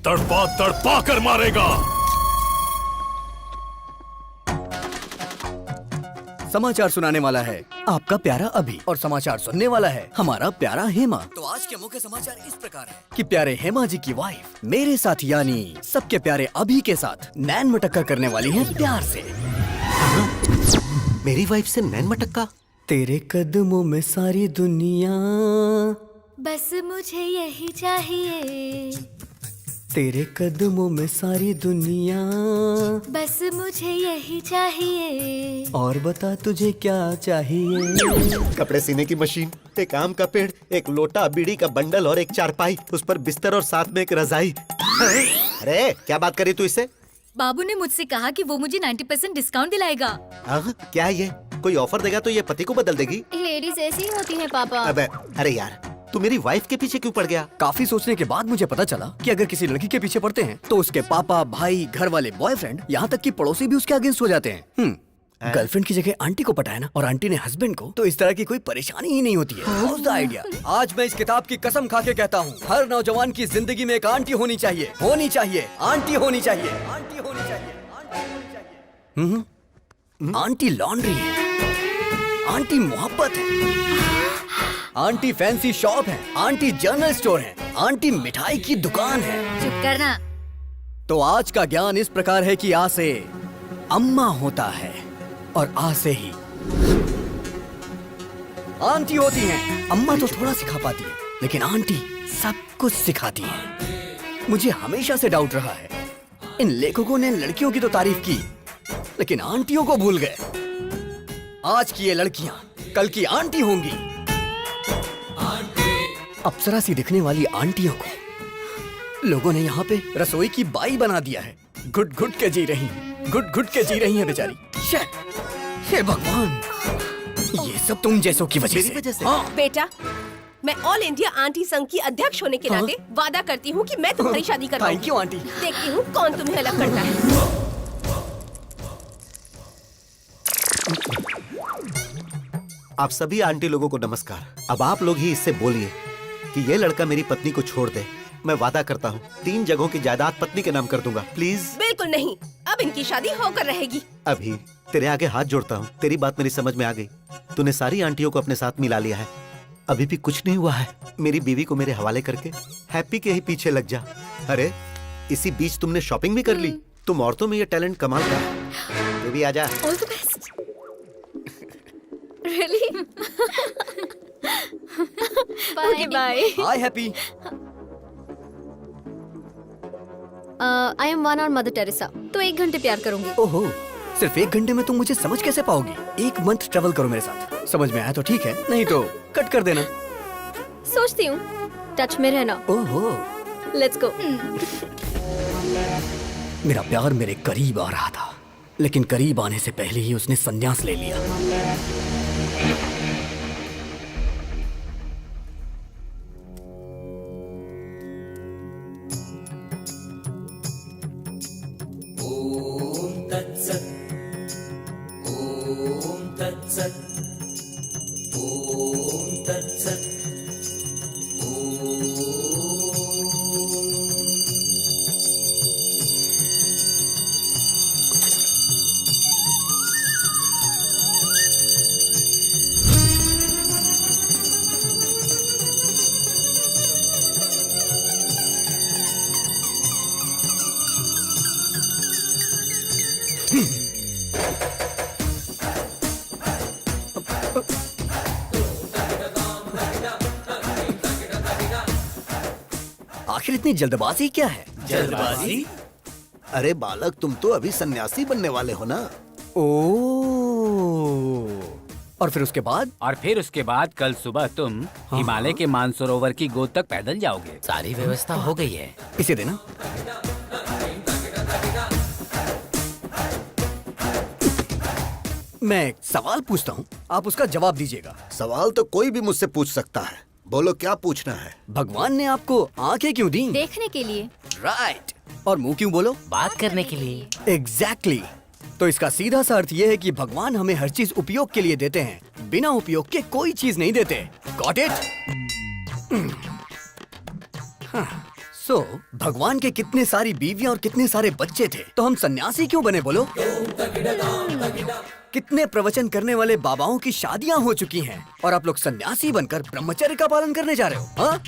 तड़पा तड़पा कर मारेगा। समाचार सुनाने वाला है आपका प्यारा अभी और समाचार सुनने वाला है हमारा प्यारा हेमा। तो आज के मुख्य समाचार इस प्रकार है कि प्यारे हेमा जी की वाइफ मेरे साथ यानी सबके प्यारे अभी के साथ नैन मटक्का करने वाली है प्यार से। मेरी वाइफ से नैन मटक्का? तेरे कदमों में सारी दुनिया, बस मुझे यही चाहिए। तेरे कदमों में सारी दुनिया, बस मुझे यही चाहिए। और बता तुझे क्या चाहिए? कपड़े सीने की मशीन, एक आम का पेड़, एक लोटा, बीड़ी का बंडल और एक चारपाई, उस पर बिस्तर और साथ में एक रजाई। अरे क्या बात करी तू इससे? बाबू ने मुझसे कहा कि वो मुझे 90% डिस्काउंट दिलाएगा। क्या ये कोई ऑफर देगा तो ये पति को बदल देगी? लेडीज ऐसी ही होती हैं पापा। अबे अरे यार तू मेरी वाइफ के पीछे क्यों पड़ गया? काफी सोचने के बाद मुझे पता चला कि अगर किसी लड़की के पीछे पड़ते हैं तो उसके पापा, भाई, घर वाले, बॉयफ्रेंड, यहाँ तक कि पड़ोसी भी उसके अगेंस्ट हो जाते हैं। गर्लफ्रेंड की जगह आंटी को पटाया ना और आंटी ने हस्बैंड को, तो इस तरह की कोई परेशानी ही नहीं होती है। How's the idea? आज मैं इस किताब की कसम खा के कहता हूँ, हर नौजवान की जिंदगी में एक आंटी होनी चाहिए, होनी चाहिए, आंटी होनी चाहिए, आंटी होनी चाहिए, आंटी होनी चाहिए। आंटी लॉन्ड्री है, आंटी मोहब्बत है, आंटी फैंसी शॉप है, आंटी जनरल स्टोर है, आंटी मिठाई की दुकान है। चुप करना। तो आज का ज्ञान इस प्रकार है कि आ से अम्मा होता है और आ से ही आंटी होती है। अम्मा तो थोड़ा सिखा पाती है लेकिन आंटी सब कुछ सिखाती है। मुझे हमेशा से डाउट रहा है, इन लेखकों ने लड़कियों की तो तारीफ की लेकिन आंटियों को भूल गए। आज की ये लड़कियां कल की आंटी होंगी। अप्सरा सी दिखने वाली आंटियों को लोगों ने यहाँ पे रसोई की बाई बना दिया है। घुट घुट के जी रही है बेचारी। हे भगवान, ये सब तुम जैसों की वजह से। बेटा मैं ऑल इंडिया आंटी संघ की अध्यक्ष होने के नाते वादा करती हूँ कि मैं तुम्हारी शादी करवाऊंगी। Thank you aunty. देखती हूँ कौन तुम्हें अलग करता है। आप सभी आंटी लोगों को नमस्कार। अब आप लोग ही इससे बोलिए कि ये लड़का मेरी पत्नी को छोड़ दे। मैं वादा करता हूँ 3 जगहों की जायदाद पत्नी के नाम कर दूंगा। प्लीज। बिल्कुल नहीं, अब इनकी शादी होकर रहेगी। अभी तेरे आगे हाथ जोड़ता हूँ, तेरी बात मेरी समझ में आ गई। तूने सारी आंटियों को अपने साथ मिला लिया है, अभी भी कुछ नहीं हुआ है। मेरी बीवी को मेरे हवाले करके हैप्पी के ही पीछे लग जा। अरे इसी बीच तुमने शॉपिंग भी कर ली। तुम औरतों में ये टैलेंट कमाल का है। तू भी आजा। All the best. Really? Bye bye. Hi happy. I am one hour Mother Teresa, तो 1 घंटे प्यार करूंगी। ओहो, सिर्फ 1 घंटे में तुम मुझे समझ कैसे पाओगी? 1 मंथ ट्रेवल करो मेरे साथ, समझ में आया तो ठीक है, नहीं तो कट कर देना। सोचती हूँ, टच में रहना। ओहो, लेट्स गो। मेरा प्यार मेरे करीब आ रहा था, लेकिन करीब आने से पहले ही उसने संन्यास ले लिया। आखिर इतनी जल्दबाजी क्या है? जल्दबाजी? अरे बालक, तुम तो अभी सन्यासी बनने वाले हो ना। और फिर उसके बाद? और फिर उसके बाद कल सुबह तुम हिमालय के मानसरोवर की गोद तक पैदल जाओगे। सारी व्यवस्था हो गई है। इसे देना। मैं एक सवाल पूछता हूँ, आप उसका जवाब दीजिएगा। सवाल तो कोई भी मुझसे पूछ सकता है, बोलो क्या पूछना है। भगवान ने आपको आंखें क्यों दी? देखने के लिए। राइट। और मुंह क्यों बोलो? बात करने के लिए। एग्जैक्टली। तो इसका सीधा सा अर्थ ये है कि भगवान हमें हर चीज उपयोग के लिए देते हैं, बिना उपयोग के कोई चीज नहीं देते। Got it? सो भगवान के कितने सारी बीवियां और कितने सारे बच्चे थे, तो हम सन्यासी क्यों बने बोलो? कितने प्रवचन करने वाले बाबाओं की शादियां हो चुकी हैं और आप लोग सन्यासी बनकर ब्रह्मचर्य का पालन करने जा रहे हो? हाँ?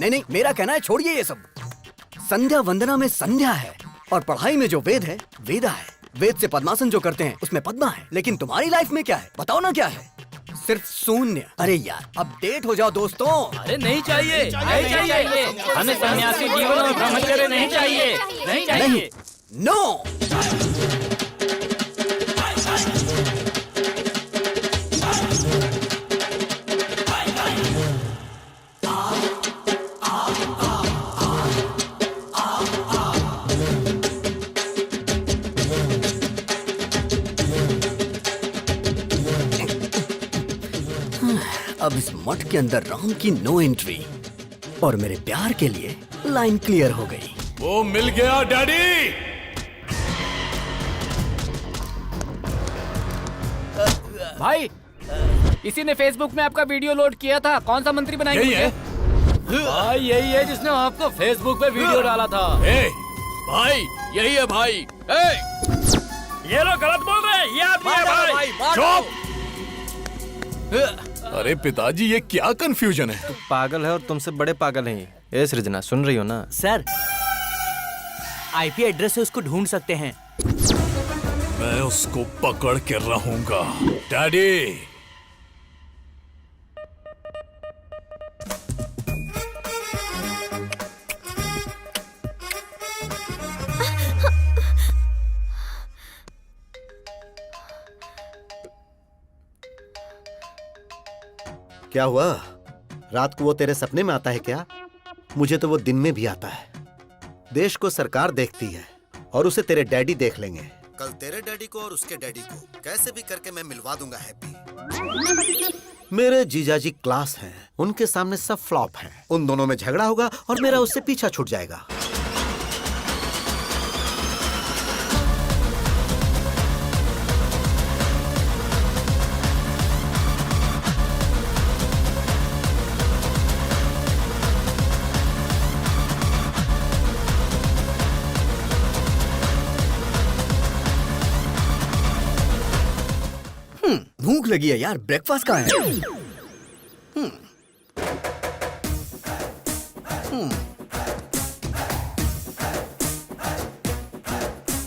नहीं, मेरा कहना है छोड़िए ये सब। संध्या वंदना में संध्या है और पढ़ाई में जो वेद है वेदा है। वेद से पद्मासन जो करते हैं उसमें पद्मा है, लेकिन तुम्हारी लाइफ में क्या है बताओ ना? क्या है? सिर्फ शून्य। अरे यार, अपडेट हो जाओ दोस्तों। अरे नहीं चाहिए, नहीं चाहिए। हमें सन्यासी जीवन और ब्रह्मचर्य नहीं चाहिए। नहीं चाहिए। नो। अब इस मठ के अंदर राम की नो एंट्री और मेरे प्यार के लिए लाइन क्लियर हो गई। वो मिल गया डैडी। भाई, इसी ने फेसबुक में आपका वीडियो लोड किया था। कौन सा मंत्री बनाएंगे? यही है? भाई यही है जिसने आपको फेसबुक पे वीडियो डाला था। ए, भाई यही है भाई। ये लोग गलत बोल रहे हैं। ये आदमी है भाई। चुप। अरे पिताजी, ये क्या कंफ्यूजन है? तू पागल है और तुमसे बड़े पागल हैं। ये सृजना सुन रही हो ना? सर, आईपी एड्रेस से उसको ढूंढ सकते हैं। मैं उसको पकड़ के रहूंगा। डैडी, क्या हुआ? रात को वो तेरे सपने में आता है क्या? मुझे तो वो दिन में भी आता है। देश को सरकार देखती है और उसे तेरे डैडी देख लेंगे। कल तेरे डैडी को और उसके डैडी को कैसे भी करके मैं मिलवा दूंगा हैप्पी। मेरे जीजाजी क्लास हैं, उनके सामने सब फ्लॉप है। उन दोनों में झगड़ा होगा और मेरा उससे पीछा छूट जाएगा। भूख लगी है यार, ब्रेकफास्ट कहाँ है?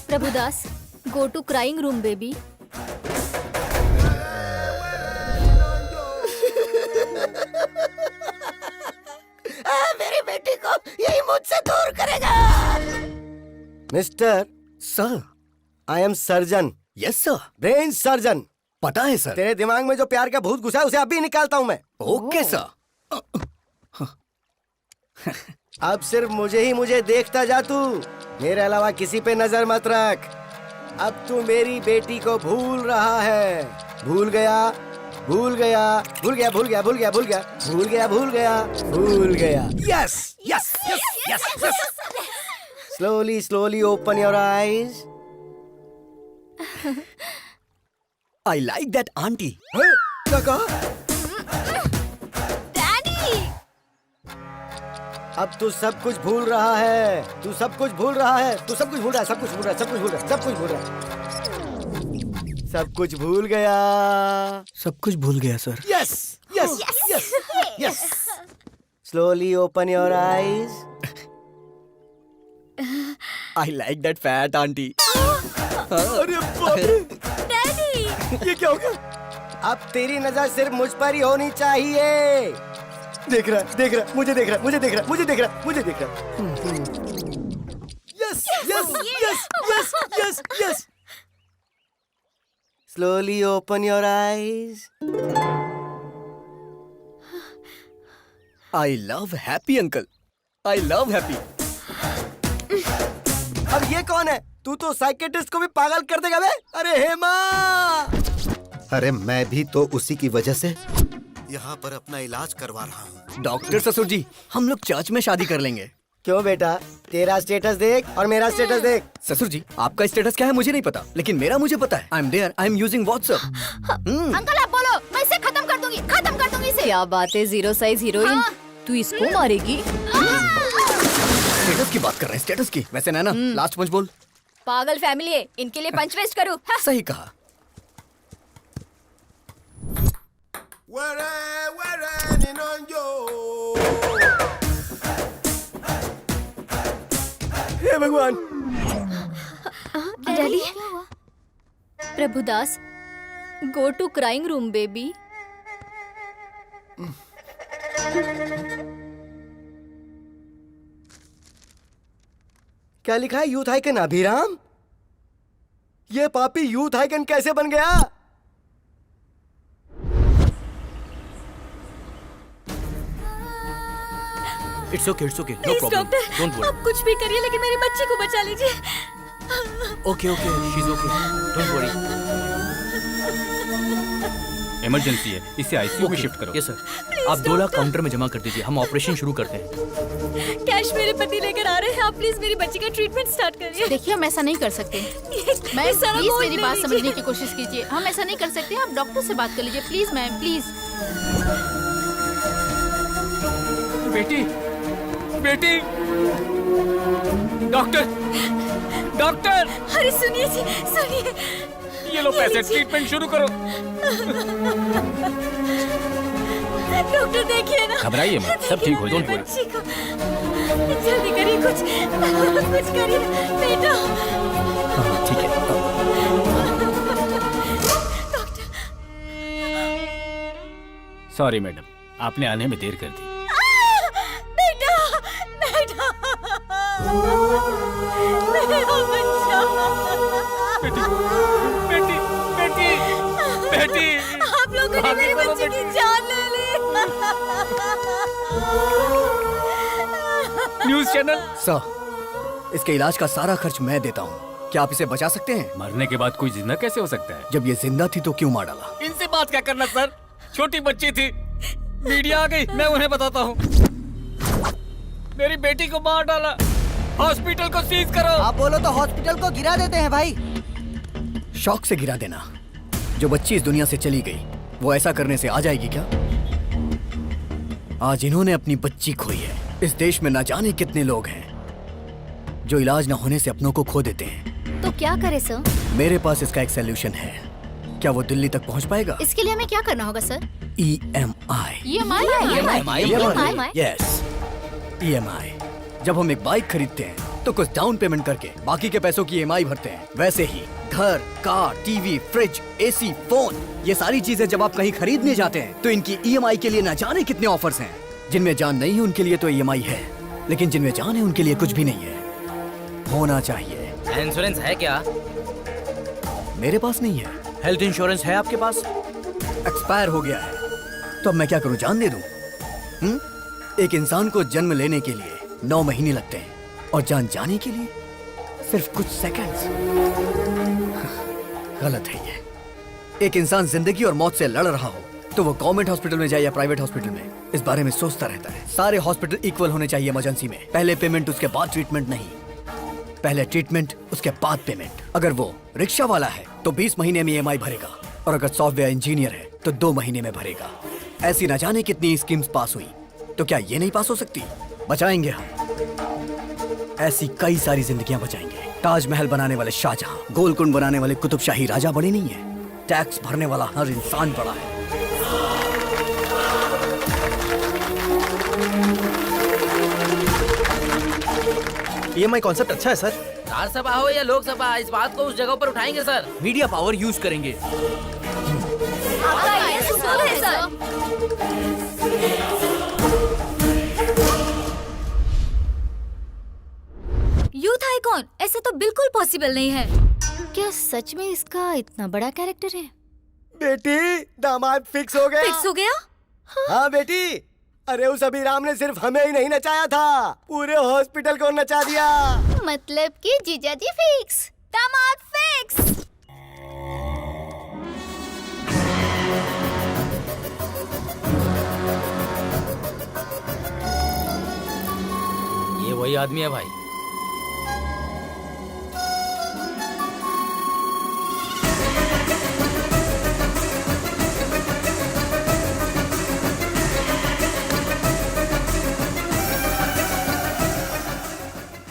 Prabhudas, go to crying room baby. मेरी बेटी को यही मुझसे दूर करेगा। Mister, sir, I am surgeon. Yes sir. Brain surgeon. पता है सर। तेरे दिमाग में जो प्यार का भूत घुसा है उसे अभी निकालता हूँ मैं। Okay sir. अब सिर्फ मुझे देखता जा तू, मेरे अलावा किसी पे नजर मत रख। अब तू मेरी बेटी को भूल रहा है। भूल गया, भूल गया, भूल गया, भूल गया, भूल गया, भूल गया, भूल गया, भूल गया, भूल गया। Yes yes yes yes yes. Slowly slowly open your eyes. I like that aunty. क्या कहा? अब तू सब कुछ भूल रहा है। तू सब कुछ भूल रहा है। तू सब कुछ भूल रहा है। सब कुछ भूल रहा है। सब कुछ भूल रहा है। सब कुछ भूल रहा है। सब कुछ भूल गया। सब कुछ भूल गया sir. Yes yes yes yes. Slowly open your eyes. I like that fat aunty. अरे बाप रे। डैडी, ये क्या हो गया? अब तेरी नजर सिर्फ मुझ पर ही होनी चाहिए। देख रहा, देख रहा, मुझे देख रहा, मुझे देख रहा, मुझे देख रहा, मुझे देख रहा। Yes yes yes yes yes yes. Slowly open your eyes. I love happy uncle. I love happy. अब ये कौन है? तू तो साइकेट्रिस्ट को भी पागल कर देगा बे। अरे हेमा। अरे मैं भी तो उसी की वजह से यहाँ पर अपना इलाज करवा रहा हूँ। डॉक्टर ससुर जी, हम लोग चर्च में शादी कर लेंगे। क्यों बेटा? तेरा स्टेटस देख और मेरा स्टेटस देख। ससुर जी, आपका स्टेटस क्या है मुझे नहीं पता, लेकिन मेरा मुझे पता है। I am there, I am using WhatsApp. Uncle आप बोलो, मैं इसे खत्म कर दूंगी, खत्म कर दूंगी इसे। क्या बात है, जीरो साइज हीरोइन। तू इसको मारेगी? स्टेटस की बात कर रहे हैं, स्टेटस की। वैसे नैना, लास्ट पंच बोल। पागल फैमिली है, इनके लिए पंच वेस्ट करूँ? सही कहा। हे भगवान। Daddy, Prabhudas, go to crying room baby. क्या लिखा है? Youth icon Abhiram. ये पापी यूथ आइकन कैसे बन गया? It's okay, no problem, don't worry. आप कुछ भी करिए लेकिन मेरी बच्ची को बचा लीजिए। Okay okay, she is okay, don't worry. Emergency है, इसे आईसीयू में शिफ्ट करो। Yes sir. आप 2 लाख काउंटर में जमा कर दीजिए, हम ऑपरेशन शुरू करते हैं। कैश मेरे पति लेकर आ रहे हैं, आप प्लीज मेरी बच्ची का ट्रीटमेंट स्टार्ट करिए। देखिए, हम ऐसा नहीं कर सकते। मैम, प्लीज मेरी बात समझने की कोशिश कीजिए। हम ऐसा नहीं कर सकते। आप डॉक्टर से बात कर लीजिए प्लीज मैम, प्लीज। बेटी, बेटी, डॉक्टर, डॉक्टर। अरे सुनिए जी, सुनिए। ये लो पैसे, ट्रीटमेंट शुरू करो। डॉक्टर देखिए ना। घबराइए मत, सब ठीक हो जाएगा। बच्ची को जल्दी करिए, कुछ करिए बेटा। ठीक है। सॉरी मैडम, आपने आने में देर कर दी। बेटा, बेटा, मेरा बच्चा। बेटी, बेटी, बेटी, बेटी। आप लोगों ने मेरे बच्चे की जान ले ली। News channel. सर, इसके इलाज का सारा खर्च मैं देता हूँ। क्या आप इसे बचा सकते हैं? मरने के बाद कोई जिंदा कैसे हो सकता है? जब ये जिंदा थी तो क्यों मार डाला? इनसे बात क्या करना सर, छोटी बच्ची थी, मीडिया आ गई, मैं उन्हें बताता हूँ। मेरी बेटी को मार डाला, हॉस्पिटल को सीज करो। आप बोलो तो हॉस्पिटल को गिरा देते हैं भाई। शौक से गिरा देना। जो बच्ची इस दुनिया से चली गई वो ऐसा करने से आ जाएगी क्या? आज इन्होंने अपनी बच्ची खोई है। इस देश में ना जाने कितने लोग हैं जो इलाज ना होने से अपनों को खो देते हैं। तो क्या करे सर? मेरे पास इसका एक सलूशन है। क्या वो दिल्ली तक पहुंच पाएगा? इसके लिए हमें क्या करना होगा sir? EMI। EMI? Yes, EMI। जब हम एक बाइक खरीदते हैं तो कुछ डाउन पेमेंट करके बाकी के पैसों की EMI भरते हैं। वैसे ही घर, car, TV, fridge, AC, phone, ये सारी चीजें जब आप कहीं खरीदने जाते हैं तो इनकी EMI के लिए ना जाने कितने ऑफर्स हैं। जिनमें जान नहीं है उनके लिए तो EMI है, लेकिन जिनमें जान है उनके लिए कुछ भी नहीं है। होना चाहिए। इंश्योरेंस है क्या? मेरे पास नहीं है। हेल्थ इंश्योरेंस है आपके पास? एक्सपायर हो गया है। तो अब मैं क्या करूं, जान दे दूं? एक इंसान को जन्म लेने के लिए 9 महीने लगते हैं और जान जाने के लिए सिर्फ कुछ सेकंड्स। गलत है ये। एक इंसान जिंदगी और मौत से लड़ रहा हो तो वो गवर्नमेंट हॉस्पिटल में जाए या प्राइवेट हॉस्पिटल में, इस बारे में सोचता रहता है। सारे हॉस्पिटल इक्वल होने चाहिए इमरजेंसी में। पहले पेमेंट उसके बाद ट्रीटमेंट नहीं, पहले ट्रीटमेंट उसके बाद पेमेंट। अगर वो रिक्शा वाला है तो 20 महीने में EMI भरेगा, और अगर सॉफ्टवेयर इंजीनियर है तो 2 महीने में भरेगा। ऐसी न जाने कितनी स्कीम्स पास हुई, तो क्या ये नहीं पास हो सकती? बचाएंगे हम। ऐसी कई सारी जिंदगियां बचाएंगे। ताजमहल बनाने वाले शाहजहां, गोलकुंड बनाने वाले कुतुब शाही राजा बड़े नहीं है, टैक्स भरने वाला हर इंसान बड़ा है। EMI कॉन्सेप्ट अच्छा है सर। राज्यसभा हो या लोकसभा, इस बात को उस जगह पर उठाएंगे सर। मीडिया पावर यूज करेंगे। यूथ आइकॉन, ऐसा तो बिल्कुल पॉसिबल नहीं है। क्या सच में इसका इतना बड़ा कैरेक्टर है? बेटी, दामाद फिक्स हो गया। फिक्स हो गया? हाँ बेटी, अरे उस अभिराम ने सिर्फ हमें ही नहीं नचाया था, पूरे हॉस्पिटल को नचा दिया। मतलब कि जीजाजी फिक्स, दामाद फिक्स। ये वही आदमी है भाई।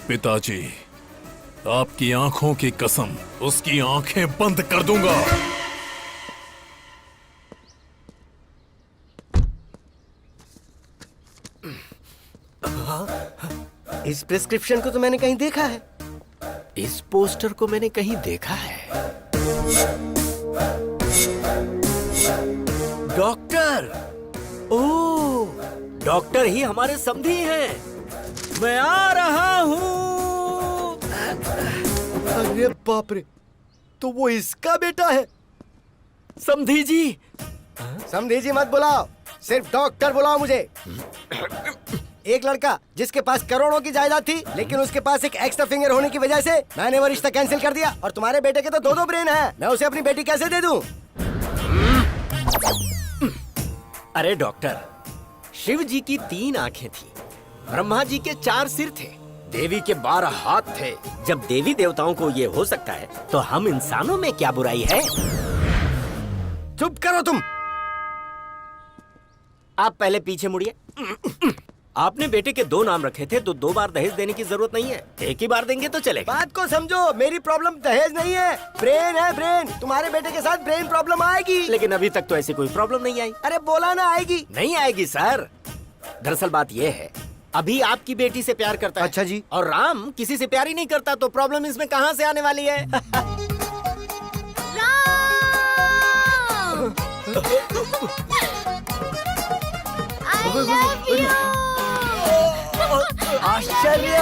पिताजी, आपकी आंखों की कसम, उसकी आंखें बंद कर दूंगा। इस प्रिस्क्रिप्शन को तो मैंने कहीं देखा है। इस पोस्टर को मैंने कहीं देखा है। डॉक्टर, ओह, डॉक्टर ही हमारे समधी हैं। मैं आ रहा हूँ। अरे बाप रे, तो वो इसका बेटा है। समधी जी। समधी जी मत बुलाओ, सिर्फ डॉक्टर बुलाओ मुझे। एक लड़का जिसके पास करोड़ों की जायदाद थी, लेकिन उसके पास एक एक्स्ट्रा फिंगर होने की वजह से मैंने वो रिश्ता कैंसिल कर दिया। और तुम्हारे बेटे के तो 2-2 ब्रेन हैं। मैं उसे अपनी बेटी कैसे दे दूं? अरे डॉक्टर, शिव जी की 3 आंखें थी, ब्रह्मा जी के 4 सिर थे, देवी के 12 हाथ थे। जब देवी देवताओं को ये हो सकता है तो हम इंसानों में क्या बुराई है? चुप करो तुम। आप पहले पीछे मुड़िए। आपने बेटे के 2 नाम रखे थे तो 2 बार दहेज देने की जरूरत नहीं है, एक ही बार देंगे तो चलेगा। बात को समझो, मेरी प्रॉब्लम दहेज नहीं है, ब्रेन है ब्रेन। तुम्हारे बेटे के साथ ब्रेन प्रॉब्लम आएगी। लेकिन अभी तक तो ऐसी कोई प्रॉब्लम नहीं आई। अरे बोला ना आएगी। नहीं आएगी सर। दरअसल बात यह है, अभी आपकी बेटी से प्यार करता है। अच्छा जी। और राम किसी से प्यार ही नहीं करता, तो प्रॉब्लम इसमें कहाँ से आने वाली है? I love you. आश्चर्य।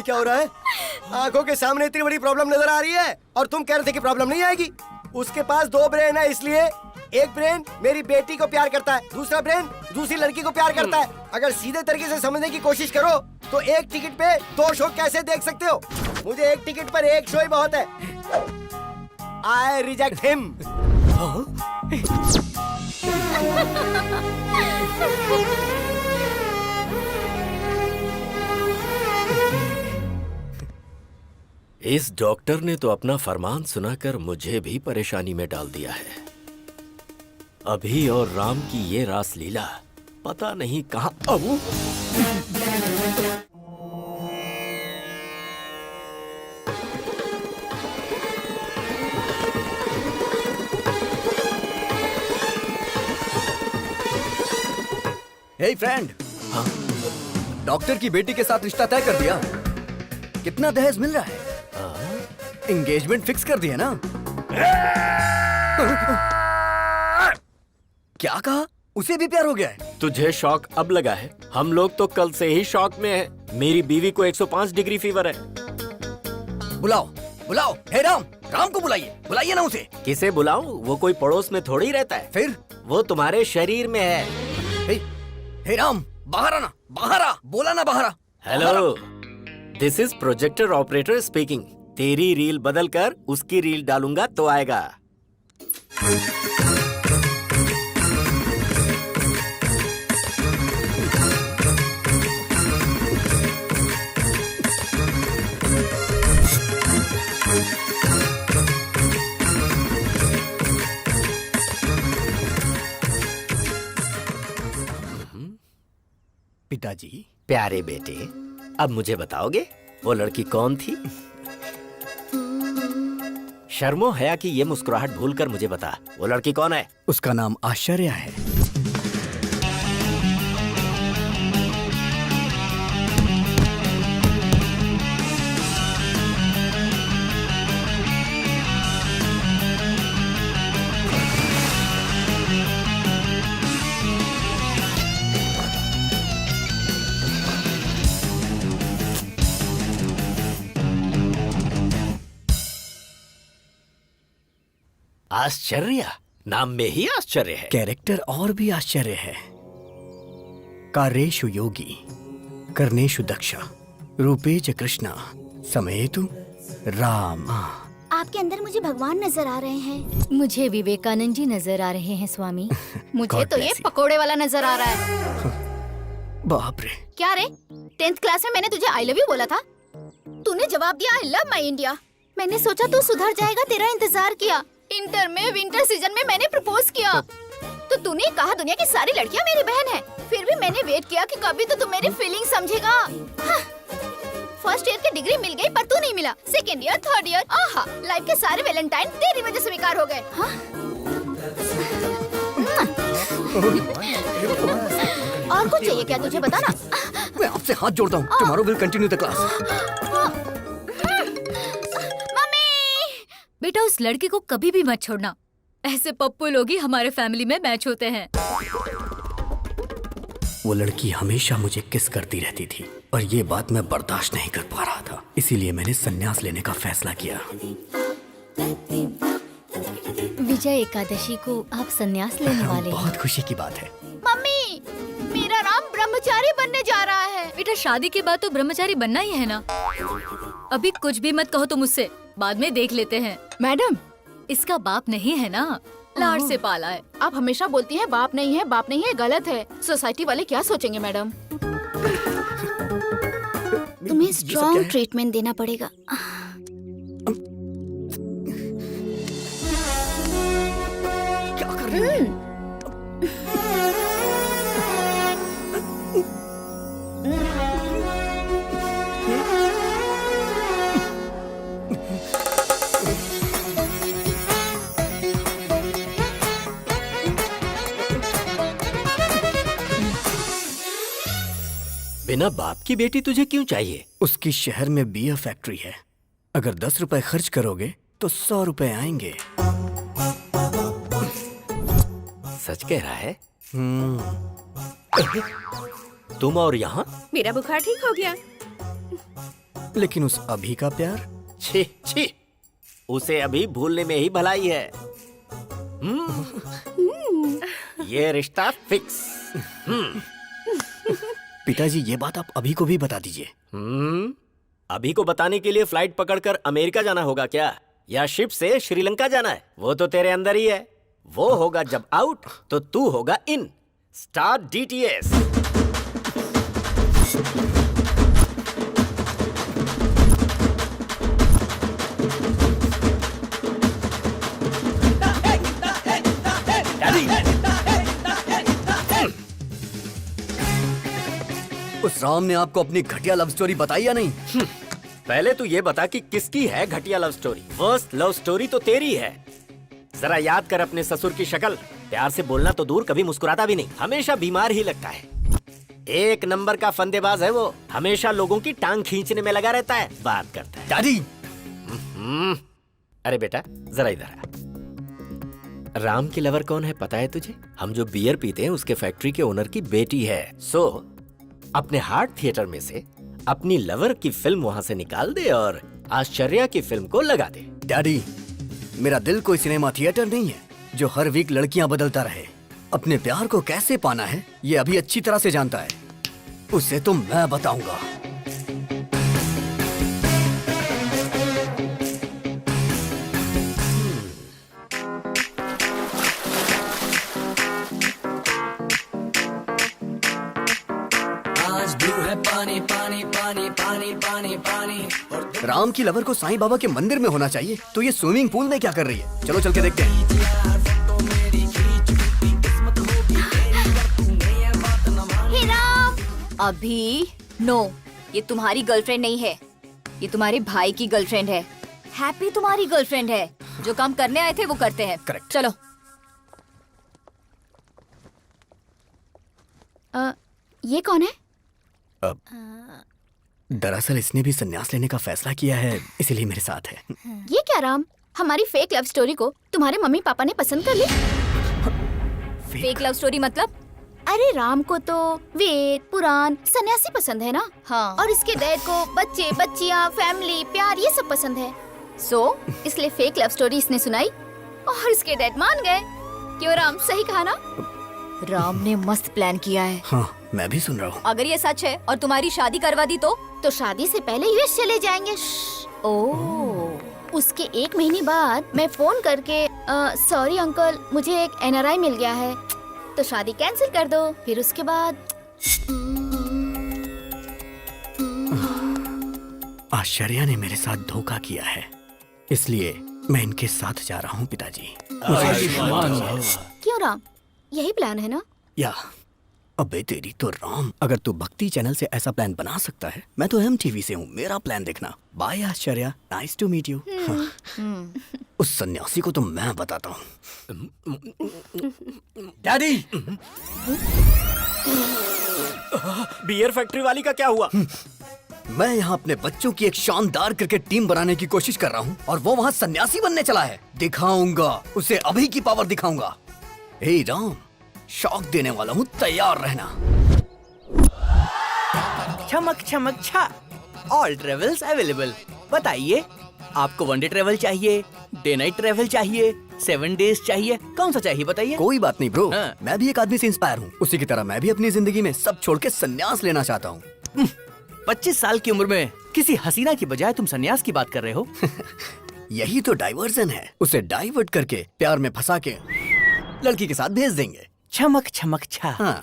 क्या हो रहा है? आंखों के सामने इतनी बड़ी प्रॉब्लम नजर आ रही है और तुम कह रहे थे कि प्रॉब्लम नहीं आएगी। उसके पास 2 ब्रेन है, इसलिए एक ब्रेन मेरी बेटी को प्यार करता है, दूसरा ब्रेन दूसरी लड़की को प्यार करता है। अगर सीधे तरीके से समझने की कोशिश करो तो एक टिकट पे 2 शो कैसे देख सकते हो? मुझे एक टिकट पर एक शो ही बहुत है। I reject him. इस डॉक्टर ने तो अपना फरमान सुनाकर मुझे भी परेशानी में डाल दिया है। अभी और राम की ये रास लीला पता नहीं कहाँ। हे फ्रेंड, डॉक्टर की बेटी के साथ रिश्ता तय कर दिया। कितना दहेज मिल रहा है? एंगेजमेंट फिक्स कर दिया ना? क्या कहा? उसे भी प्यार हो गया है? तुझे शॉक अब लगा है? हम लोग तो कल से ही शॉक में हैं। मेरी बीवी को 105 डिग्री फीवर है। बुलाओ बुलाओ, हे राम, राम को बुलाइए, बुलाइए ना उसे। किसे बुलाऊं? वो कोई पड़ोस में थोड़ी रहता है। फिर वो तुम्हारे शरीर में है। हे राम, बाहर आना, बाहर आ, बोला ना बाहर आ। Hello, this is projector operator speaking. तेरी रील बदल कर उसकी रील डालूंगा तो आएगा। पिताजी। प्यारे बेटे, अब मुझे बताओगे वो लड़की कौन थी? शर्मो हया की ये मुस्कुराहट भूलकर मुझे बता, वो लड़की कौन है? उसका नाम आश्चर्य है। आश्चर्य, नाम में ही आश्चर्य है। कैरेक्टर और भी आश्चर्य है। कार्येषु योगी, कर्णेषु दक्षा, रूपेच कृष्णा, समेतु राम। आपके अंदर मुझे भगवान नजर आ रहे हैं। मुझे विवेकानंद जी नजर आ रहे हैं स्वामी। मुझे God तो ये bless you. पकोड़े वाला नजर आ रहा है। बाप रे। क्या रे, 10th क्लास में मैंने तुझे आई लव यू बोला था, तूने जवाब दिया आई लव माई इंडिया। मैंने सोचा तू सुधर जाएगा, तेरा इंतजार किया। इंटर में विंटर सीजन में मैंने प्रपोज किया तो तूने कहा दुनिया की सारी लड़कियां मेरी बहन है। फिर भी मैंने वेट किया कि कभी तो तू मेरी फीलिंग समझेगा। फर्स्ट ईयर की डिग्री मिल गई पर तू नहीं मिला। सेकेंड ईयर, थर्ड ईयर, आहा, लाइफ के सारे वैलेंटाइन तेरी वजह से बेकार हो गए। और कुछ चाहिए क्या तुझे, बता ना। मैं आपसे हाथ जोड़ता हूँ। Tomorrow will continue the class. बेटा, उस लड़की को कभी भी मत छोड़ना। ऐसे पप्पू लोग ही हमारे फैमिली में मैच होते हैं। वो लड़की हमेशा मुझे किस करती रहती थी और ये बात मैं बर्दाश्त नहीं कर पा रहा था। इसीलिए मैंने संन्यास लेने का फैसला किया। विजय एकादशी को आप संन्यास लेने वाले हैं? बहुत खुशी की बात है। मम्मी, मेरा राम ब्रह्मचारी बनने जा रहा है। बेटा, शादी के बाद तो ब्रह्मचारी बनना ही है ना। अभी कुछ भी मत कहो तुम मुझसे, बाद में देख लेते हैं। मैडम, इसका बाप नहीं है ना, लाड से पाला है। आप हमेशा बोलती हैं बाप नहीं है, बाप नहीं है, गलत है। सोसाइटी वाले क्या सोचेंगे मैडम? तुम्हें स्ट्रॉन्ग ट्रीटमेंट देना पड़ेगा। क्या कर रही है? बिना बाप की बेटी तुझे क्यों चाहिए? उसकी शहर में बियर फैक्ट्री है। अगर 10 रुपए खर्च करोगे तो 100 रुपए आएंगे। सच कह रहा है? तुम और यहाँ? मेरा बुखार ठीक हो गया। लेकिन उस अभी का प्यार? छी छी, उसे अभी भूलने में ही भलाई है। ये रिश्ता फिक्स। पिताजी ये बात आप अभी को भी बता दीजिए। अभी को बताने के लिए फ्लाइट पकड़कर अमेरिका जाना होगा क्या, या शिप से श्रीलंका जाना है? वो तो तेरे अंदर ही है। वो होगा जब आउट तो तू होगा इन। Start DTS। उस राम ने आपको अपनी घटिया लव स्टोरी बताई या नहीं? पहले तू ये बता कि किसकी है घटिया love story. First love story तो तेरी है। जरा याद कर अपने ससुर की शक्ल। प्यार से बोलना तो दूर, कभी मुस्कुराता भी नहीं, हमेशा बीमार ही लगता है। एक नंबर का फंदेबाज है वो, हमेशा लोगों की टांग खींचने में लगा रहता है, बात करता है। डैडी! अरे बेटा जरा इधर आ। राम की लवर कौन है पता है तुझे? हम जो बियर पीते हैं उसके फैक्ट्री के ओनर की बेटी है। सो अपने हार्ट थिएटर में से अपनी लवर की फिल्म वहां से निकाल दे और आश्चर्या की फिल्म को लगा दे। डैडी, मेरा दिल कोई सिनेमा थिएटर नहीं है जो हर वीक लड़कियां बदलता रहे। अपने प्यार को कैसे पाना है ये अभी अच्छी तरह से जानता है। उसे तो मैं बताऊंगा। पानी पानी पानी पानी पानी पानी। राम की लवर को साईं बाबा के मंदिर में होना चाहिए, तो ये स्विमिंग पूल में क्या कर रही है? चलो चल के देखते हैं। हे राम! अभी नो, ये तुम्हारी गर्लफ्रेंड नहीं है, ये तुम्हारे भाई की गर्लफ्रेंड है। हैप्पी तुम्हारी गर्लफ्रेंड है। जो काम करने आए थे वो करते हैं। करेक्ट। चलो। ये कौन है? दरअसल इसने भी संन्यास लेने का फैसला किया है, इसीलिए मेरे साथ है। ये क्या राम? हमारी फेक लव स्टोरी को तुम्हारे मम्मी पापा ने पसंद कर ली? फेक लव स्टोरी मतलब? अरे राम को तो वेद, पुराण, सन्यासी पसंद है ना? हाँ। और इसके डैड को बच्चे, बच्चियाँ, फैमिली, प्यार ये सब पसंद है। इसलिए फेक लव स्टोरी इसने सुनाई और इसके डैड मान गए। क्यों राम, सही कहा ना? राम ने मस्त प्लान किया है। हाँ, मैं भी सुन रहा हूँ। अगर ये सच है और तुम्हारी शादी करवा दी तो शादी से पहले यूएस चले जाएंगे। ओह। उसके 1 महीने बाद मैं फोन करके सॉरी अंकल, मुझे एक NRI मिल गया है, तो शादी कैंसिल कर दो। फिर उसके बाद आश्चर्या ने मेरे साथ धोखा किया है, इसलिए मैं इनके साथ जा रहा हूँ पिताजी। क्यों राम, यही प्लान है ना? या अबे तेरी तो राम, अगर तू भक्ति चैनल से ऐसा प्लान बना सकता है, मैं तो MTV से हूँ, मेरा प्लान देखना। Bye Ashcharya, nice to meet you. उस सन्यासी को तो मैं बताता हूँ। डैडी! बियर फैक्ट्री वाली का क्या हुआ? मैं यहाँ अपने बच्चों की एक शानदार क्रिकेट टीम बनाने की कोशिश कर रहा हूँ और वो वहाँ सन्यासी बनने चला है। दिखाऊंगा उसे, अभी की पावर दिखाऊंगा। हे राम, शॉक देने वाला हूँ, तैयार रहना। चमक चमक छा, ऑल ट्रेवल्स अवेलेबल। बताइए, आपको 1 डे ट्रेवल चाहिए, डे नाइट ट्रेवल चाहिए, 7 डेज चाहिए, कौन सा चाहिए बताइए? कोई बात नहीं ब्रो, हाँ। मैं भी एक आदमी से इंस्पायर हूँ। उसी की तरह मैं भी अपनी जिंदगी में सब छोड़ के संन्यास लेना चाहता हूँ। 25 साल की उम्र में किसी हसीना की बजाय तुम सन्यास की बात कर रहे हो? यही तो डाइवर्जन है। उसे डाइवर्ट करके प्यार में फंसा के लड़की के साथ भेज देंगे। चमक चमक छा। हाँ।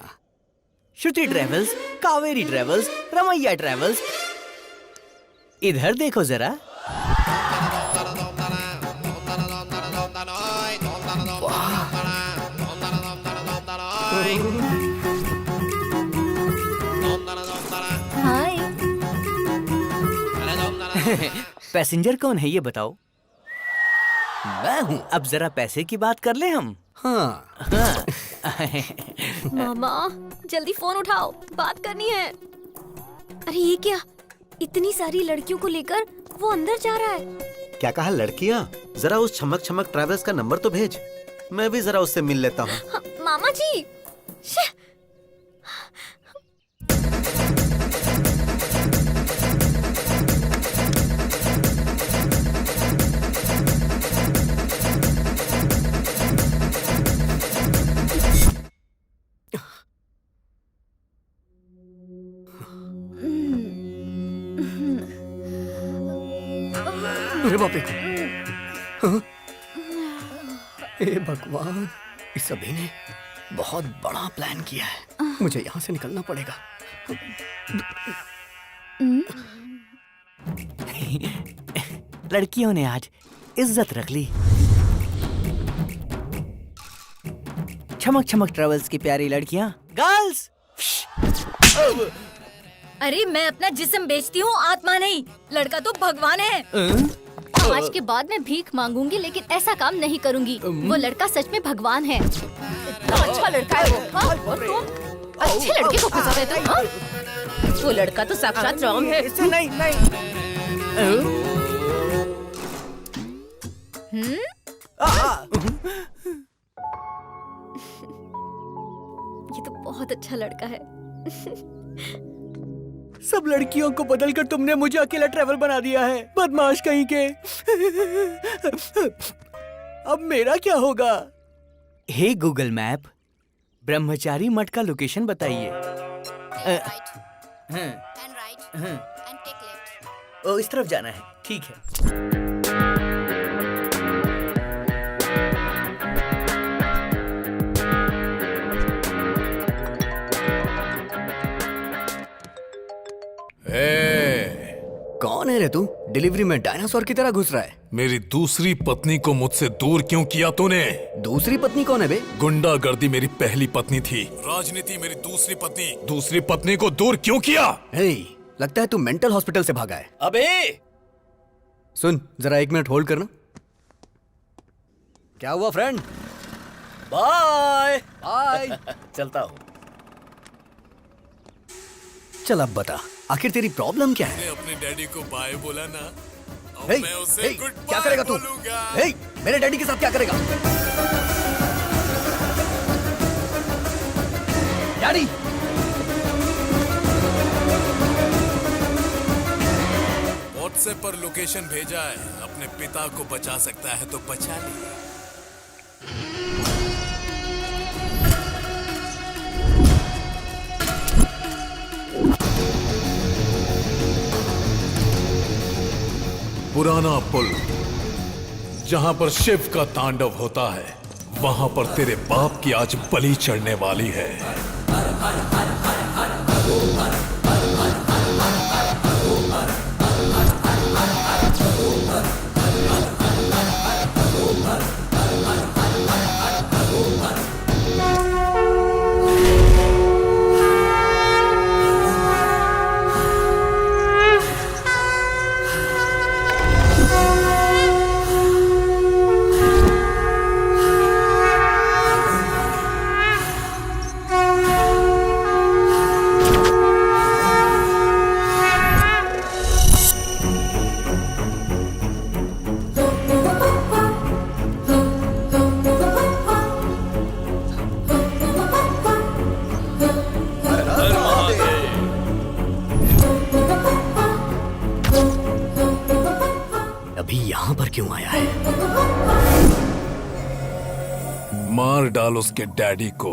Shruti travels, Kaveri travels, Ramaiah travels. इधर देखो जरा। हाय। पैसेंजर कौन है ये बताओ? मैं हूँ। अब जरा पैसे की बात कर ले हम। हाँ। मामा जल्दी फोन उठाओ, बात करनी है। अरे ये क्या, इतनी सारी लड़कियों को लेकर वो अंदर जा रहा है। क्या कहा लड़कियाँ? जरा उस चमक चमक ट्रैवल्स का नंबर तो भेज, मैं भी जरा उससे मिल लेता हूँ। हाँ, मामा जी। अरे बाप रे। हाँ? हे भगवान, इस सभी ने बहुत बड़ा प्लान किया है। मुझे यहाँ से निकलना पड़ेगा। लड़कियों ने आज इज्जत रख ली। चमक चमक ट्रेवल्स की प्यारी लड़कियां, गर्ल्स। अरे मैं अपना जिस्म बेचती हूँ, आत्मा नहीं। लड़का तो भगवान है। आज के बाद मैं भीख मांगूंगी, लेकिन ऐसा काम नहीं करूंगी। वो लड़का सच में भगवान है। इतना अच्छा लड़का है वो। हाँ? और तुम अच्छे लड़के को फंसा रहे तुम। हाँ? वो लड़का तो साक्षात राम है। इससे नहीं नहीं। ये तो बहुत अच्छा लड़का है। सब लड़कियों को बदलकर तुमने मुझे अकेला ट्रैवल बना दिया है, बदमाश कहीं के। अब मेरा क्या होगा? हे गूगल मैप, ब्रह्मचारी मठ का लोकेशन बताइए। ओ, इस तरफ जाना है। ठीक है। कौन है रे तू? डिलीवरी में डायनासोर की तरह घुस रहा है। मेरी दूसरी पत्नी को मुझसे दूर क्यों किया तूने? दूसरी पत्नी कौन है बे? गुंडागर्दी मेरी पहली पत्नी थी, राजनीति मेरी दूसरी पत्नी। दूसरी पत्नी को दूर क्यों किया? हे, लगता है तू मेंटल हॉस्पिटल से भागा है। अबे सुन, जरा 1 मिनट होल्ड करना। क्या हुआ फ्रेंड? Bye bye. चलता हूँ। चल अब बता, आखिर तेरी प्रॉब्लम क्या है? अपने डैडी को बाय बोला ना, अब हे, मैं उसे हे, गुड क्या करेगा तू? हे, मेरे डैडी के साथ क्या करेगा? डैडी! व्हाट्सएप पर लोकेशन भेजा है। अपने पिता को बचा सकता है तो बचा ले। पुराना पुल, जहां पर शिव का तांडव होता है, वहां पर तेरे बाप की आज बलि चढ़ने वाली है। अभी यहाँ पर क्यों आया है? मार डाल उसके डैडी को,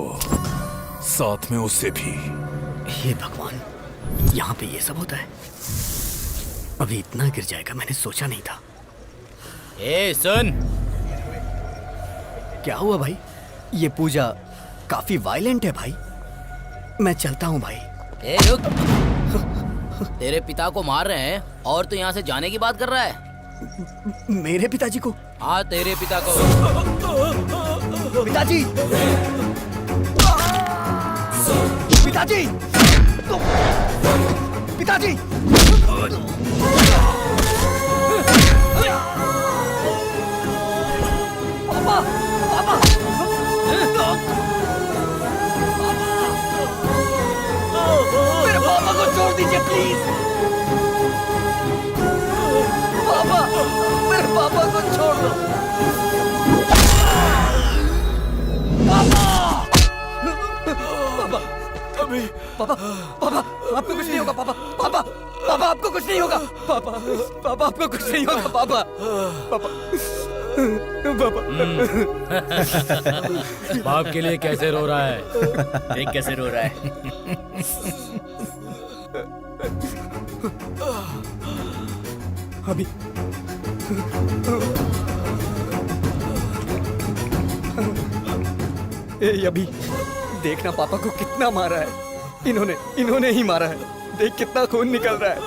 साथ में उसे भी। हे भगवान, यहाँ पे ये सब होता है? अभी इतना गिर जाएगा मैंने सोचा नहीं था। ए सुन, क्या हुआ भाई? ये पूजा काफी वायलेंट है भाई। मैं चलता हूँ भाई। ए रुक। तेरे पिता को मार रहे हैं और तू यहाँ से जाने की बात कर रहा है? मेरे पिताजी को? हाँ, तेरे पिता को। पिताजी! पिताजी! पिताजी! पापा! पापा! मेरे पापा को छोड़ दीजिए प्लीज। पापा, मेरे पापा को छोड़ दो। पापा! पापा! पापा! पापा! आपको कुछ नहीं होगा पापा। पापा! पापा आपको कुछ नहीं होगा। पापा! पापा आपको कुछ नहीं होगा पापा। पापा! पापा! बाप के लिए कैसे रो रहा है? देख कैसे रो रहा है। अभी ए अभी देखना पापा को कितना मारा है। इन्होंने ही मारा है। देख कितना खून निकल रहा है।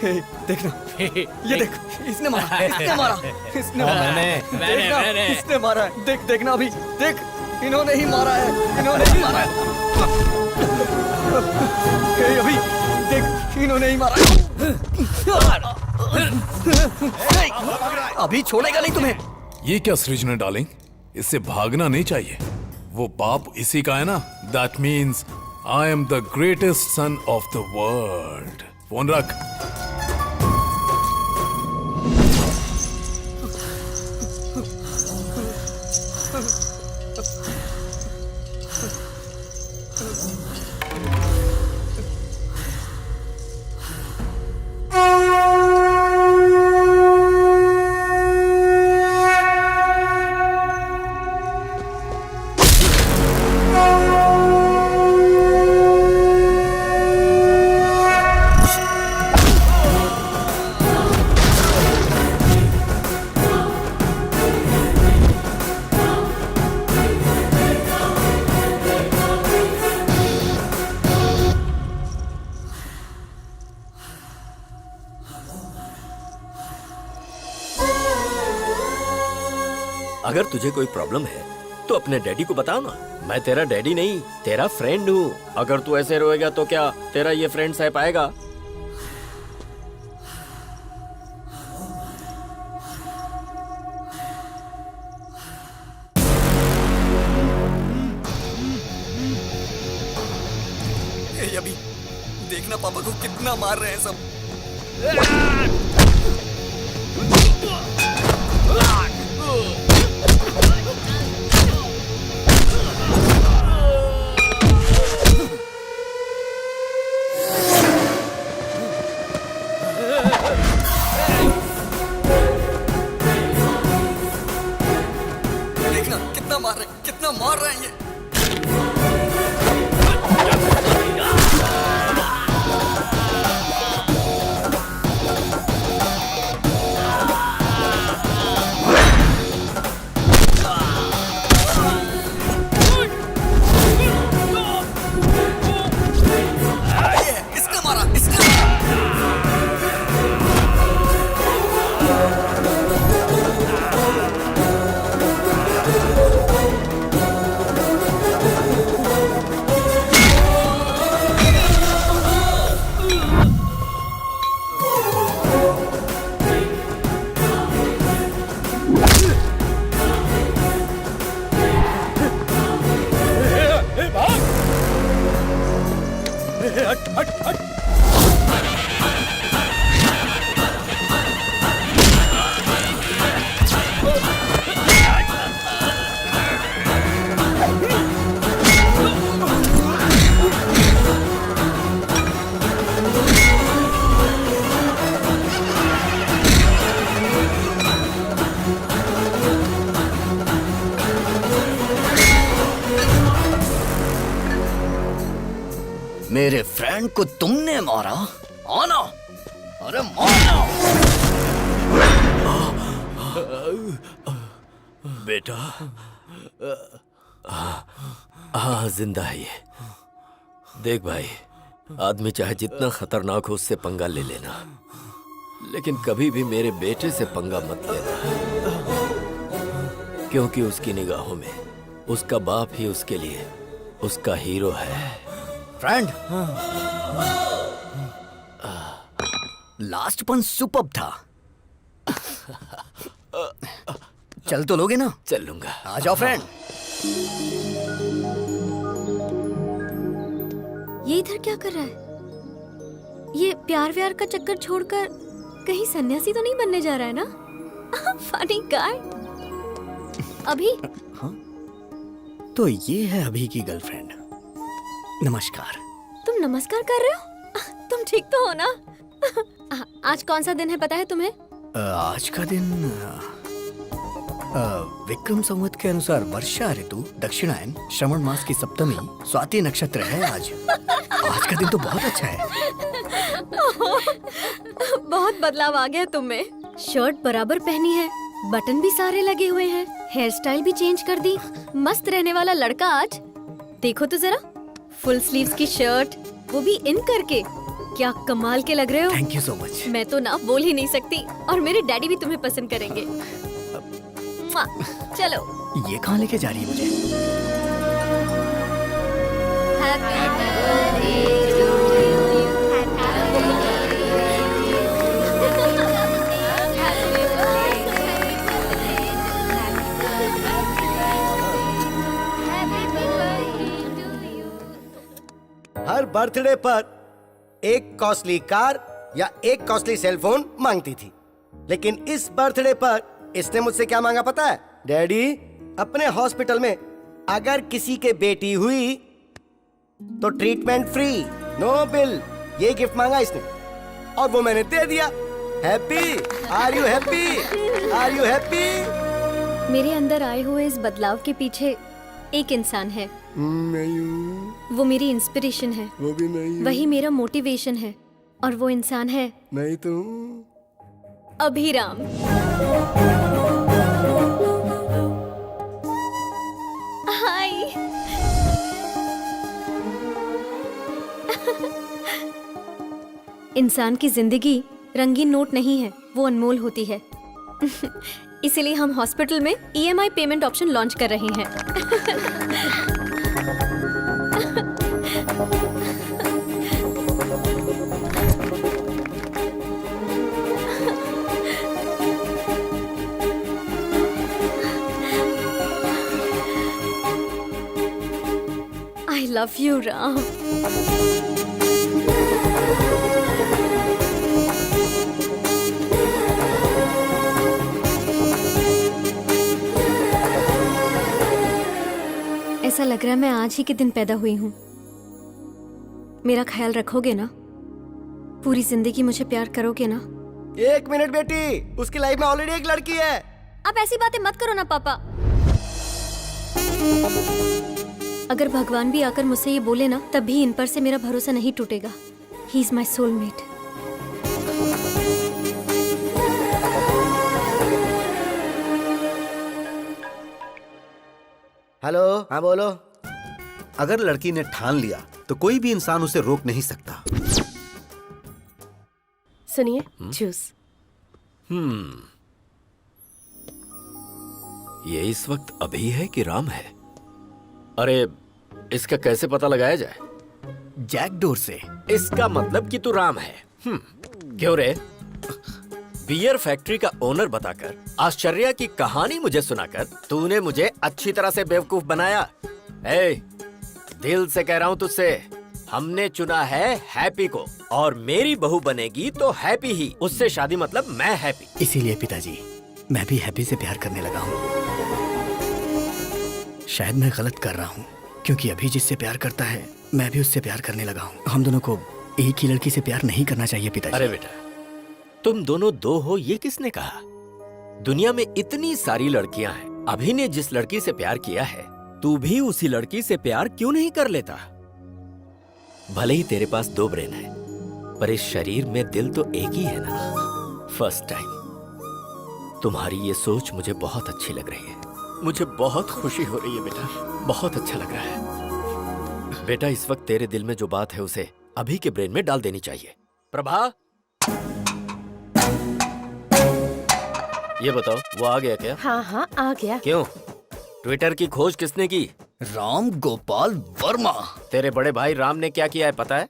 हे, देखना ये देख, इसने मारा, इसने मारा, इसने मारा, मैंने इसने मारा है। देखना अभी, देख इन्होंने ही मारा है, इन्होंने ही मारा है। हे अभी देख, इन्होंने ही मारा है। अभी छोड़ेगा नहीं तुम्हें। ये क्या सृजना डार्लिंग, इससे भागना नहीं चाहिए। वो बाप इसी का है ना। That means I am the greatest son of the world. Phone रख। अगर तुझे कोई प्रॉब्लम है तो अपने डैडी को बताओ ना। मैं तेरा डैडी नहीं, तेरा फ्रेंड हूँ। अगर तू ऐसे रोएगा तो क्या तेरा ये फ्रेंड सह पाएगा? अभी देखना पापा को कितना मार रहे हैं सब। देखना कितना मार रहे हैं ये। मेरे फ्रेंड को तुमने मारा? आना, अरे मारना। बेटा हाँ जिंदा है ये। देख भाई, आदमी चाहे जितना खतरनाक हो उससे पंगा ले लेना, लेकिन कभी भी मेरे बेटे से पंगा मत लेना, क्योंकि उसकी निगाहों में उसका बाप ही उसके लिए उसका हीरो है। फ्रेंड, लास्ट पन सुपर्ब था। चल तो लोगे ना? चल लूंगा। आ जाओ फ्रेंड। ये इधर क्या कर रहा है? ये प्यार व्यार का चक्कर छोड़कर कहीं सन्यासी तो नहीं बनने जा रहा है ना? Funny guy. अभी हाँ? तो ये है अभी की गर्लफ्रेंड। नमस्कार। तुम नमस्कार कर रहे हो? तुम ठीक तो हो ना? आज कौन सा दिन है पता है तुम्हें? आज का दिन विक्रम संवत के अनुसार वर्षा ऋतु, दक्षिणायन, श्रवण मास की सप्तमी, स्वाति नक्षत्र है आज। आज का दिन तो बहुत अच्छा है। बहुत बदलाव आ गया तुम में। शर्ट बराबर पहनी है, बटन भी सारे लगे हुए हैं, हेयर स्टाइल भी चेंज कर दी। मस्त रहने वाला लड़का आज। देखो तो जरा, फुल स्लीव्स की शर्ट, वो भी इन करके। क्या कमाल के लग रहे हो। Thank you so much. मैं तो ना बोल ही नहीं सकती, और मेरे डैडी भी तुम्हें पसंद करेंगे। मुआ, चलो। ये कहाँ लेके जा रही है मुझे? हर बर्थडे पर एक कॉस्टली कार या एक कॉस्टली सेलफोन मांगती थी, लेकिन इस बर्थडे पर इसने मुझसे क्या मांगा पता है? डैडी, अपने हॉस्पिटल में अगर किसी के बेटी हुई तो ट्रीटमेंट फ्री, नो बिल। ये गिफ्ट मांगा इसने और वो मैंने दे दिया। Happy? Are you happy? Are you happy? मेरे अंदर आए हुए इस बदलाव के पीछे एक इंसान है। नहीं हूँ। वो मेरी इंस्पिरेशन है। वो भी नहीं। वही मेरा मोटिवेशन है, और वो इंसान है नहीं तो अभिराम। हाय। इंसान की जिंदगी रंगीन नोट नहीं है, वो अनमोल होती है। इसीलिए हम हॉस्पिटल में EMI पेमेंट ऑप्शन लॉन्च कर रहे हैं। I love you, Ram. ऐसा लग रहा है मैं आज ही के दिन पैदा हुई हूँ। मेरा ख्याल रखोगे ना? पूरी जिंदगी मुझे प्यार करोगे ना? एक मिनट बेटी, उसकी लाइफ में ऑलरेडी एक लड़की है। आप ऐसी बातें मत करो ना पापा। अगर भगवान भी आकर मुझसे ये बोले ना, तब भी इन पर से मेरा भरोसा नहीं टूटेगा। He is my soulmate. Hello, हाँ बोलो। अगर लड़की ने ठान लिया तो कोई भी इंसान उसे रोक नहीं सकता। सुनिए, जूस। ये इस वक्त अभी है कि राम है? अरे, इसका कैसे पता लगाया जाए? जैकडोर से। इसका मतलब कि तू राम है। क्यों रे? बियर फैक्ट्री का ओनर बताकर, आश्चर्य की कहानी मुझे सुनाकर तूने मुझे अच्छी तरह से बेवकूफ बनाया। ए, दिल से कह रहा हूँ तुझसे, हमने चुना है हैप्पी को, और मेरी बहू बनेगी तो हैप्पी ही। उससे शादी मतलब मैं हैप्पी। इसीलिए पिताजी, मैं भी हैप्पी से प्यार करने लगा हूँ। शायद मैं गलत कर रहा हूँ, क्योंकि अभी जिससे प्यार करता है मैं भी उससे प्यार करने लगा हूँ। हम दोनों को एक ही लड़की से प्यार नहीं करना चाहिए पिताजी। अरे बेटा, तुम दोनों दो हो ये किसने कहा? दुनिया में इतनी सारी लड़कियां हैं। अभी ने जिस लड़की से प्यार किया है, तू भी उसी लड़की से प्यार क्यों नहीं कर लेता? भले ही तेरे पास 2 ब्रेन है, पर इस शरीर में दिल तो एक ही है ना। फर्स्ट टाइम तुम्हारी ये सोच मुझे बहुत अच्छी लग रही है। मुझे बहुत खुशी हो रही है बेटा, बहुत अच्छा लग रहा है। बेटा, इस वक्त तेरे दिल में जो बात है उसे अभी के ब्रेन में डाल देनी चाहिए। प्रभा, ये बताओ, वो आ गया क्या? हाँ हाँ, आ गया। क्यों? ट्विटर की खोज किसने की? राम गोपाल वर्मा। तेरे बड़े भाई राम ने क्या किया है पता है?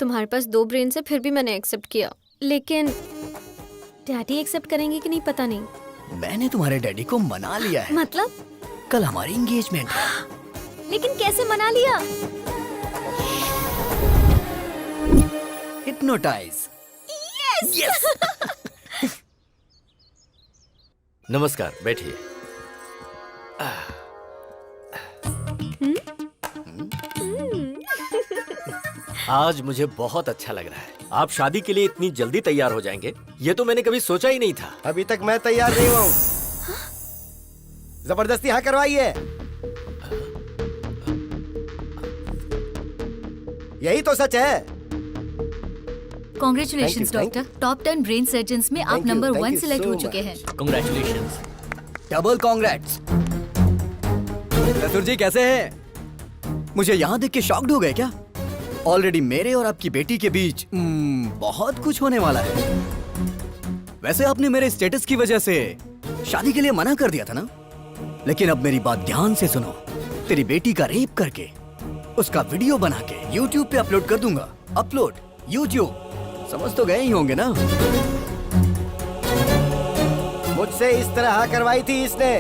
तुम्हारे पास 2 ब्रेन से फिर भी मैंने एक्सेप्ट किया, लेकिन डैडी एक्सेप्ट करेंगे कि नहीं पता नहीं। मैंने तुम्हारे डैडी को मना लिया है। मतलब? कल हमारी एंगेजमेंट है। लेकिन कैसे मना लिया? हिप्नोटाइज। यस। नमस्कार, बैठिए। आज मुझे बहुत अच्छा लग रहा है। आप शादी के लिए इतनी जल्दी तैयार हो जाएंगे, ये तो मैंने कभी सोचा ही नहीं था। अभी तक मैं तैयार नहीं हुआ हूँ। जबरदस्ती हाँ करवाइए। यही तो सच है। Congratulation Thank you, doctor, top 10 brain surgeons में आप Thank you, number thank 1 you select so हो much. चुके हैं। Congratulations. Double congrats. ससुर जी कैसे हैं? मुझे यहाँ देख के शॉक्ड हो गए क्या? ऑलरेडी मेरे और आपकी बेटी के बीच बहुत कुछ होने वाला है। वैसे आपने मेरे स्टेटस की वजह से शादी के लिए मना कर दिया था ना? लेकिन अब मेरी बात ध्यान से सुनो। तेरी बेटी का रेप करके उसका वीडियो बना के YouTube पे अपलोड कर दूंगा। अपलोड YouTube, समझ तो गए ही होंगे ना? मुझसे इस तरह हाँ करवाई थी इसने।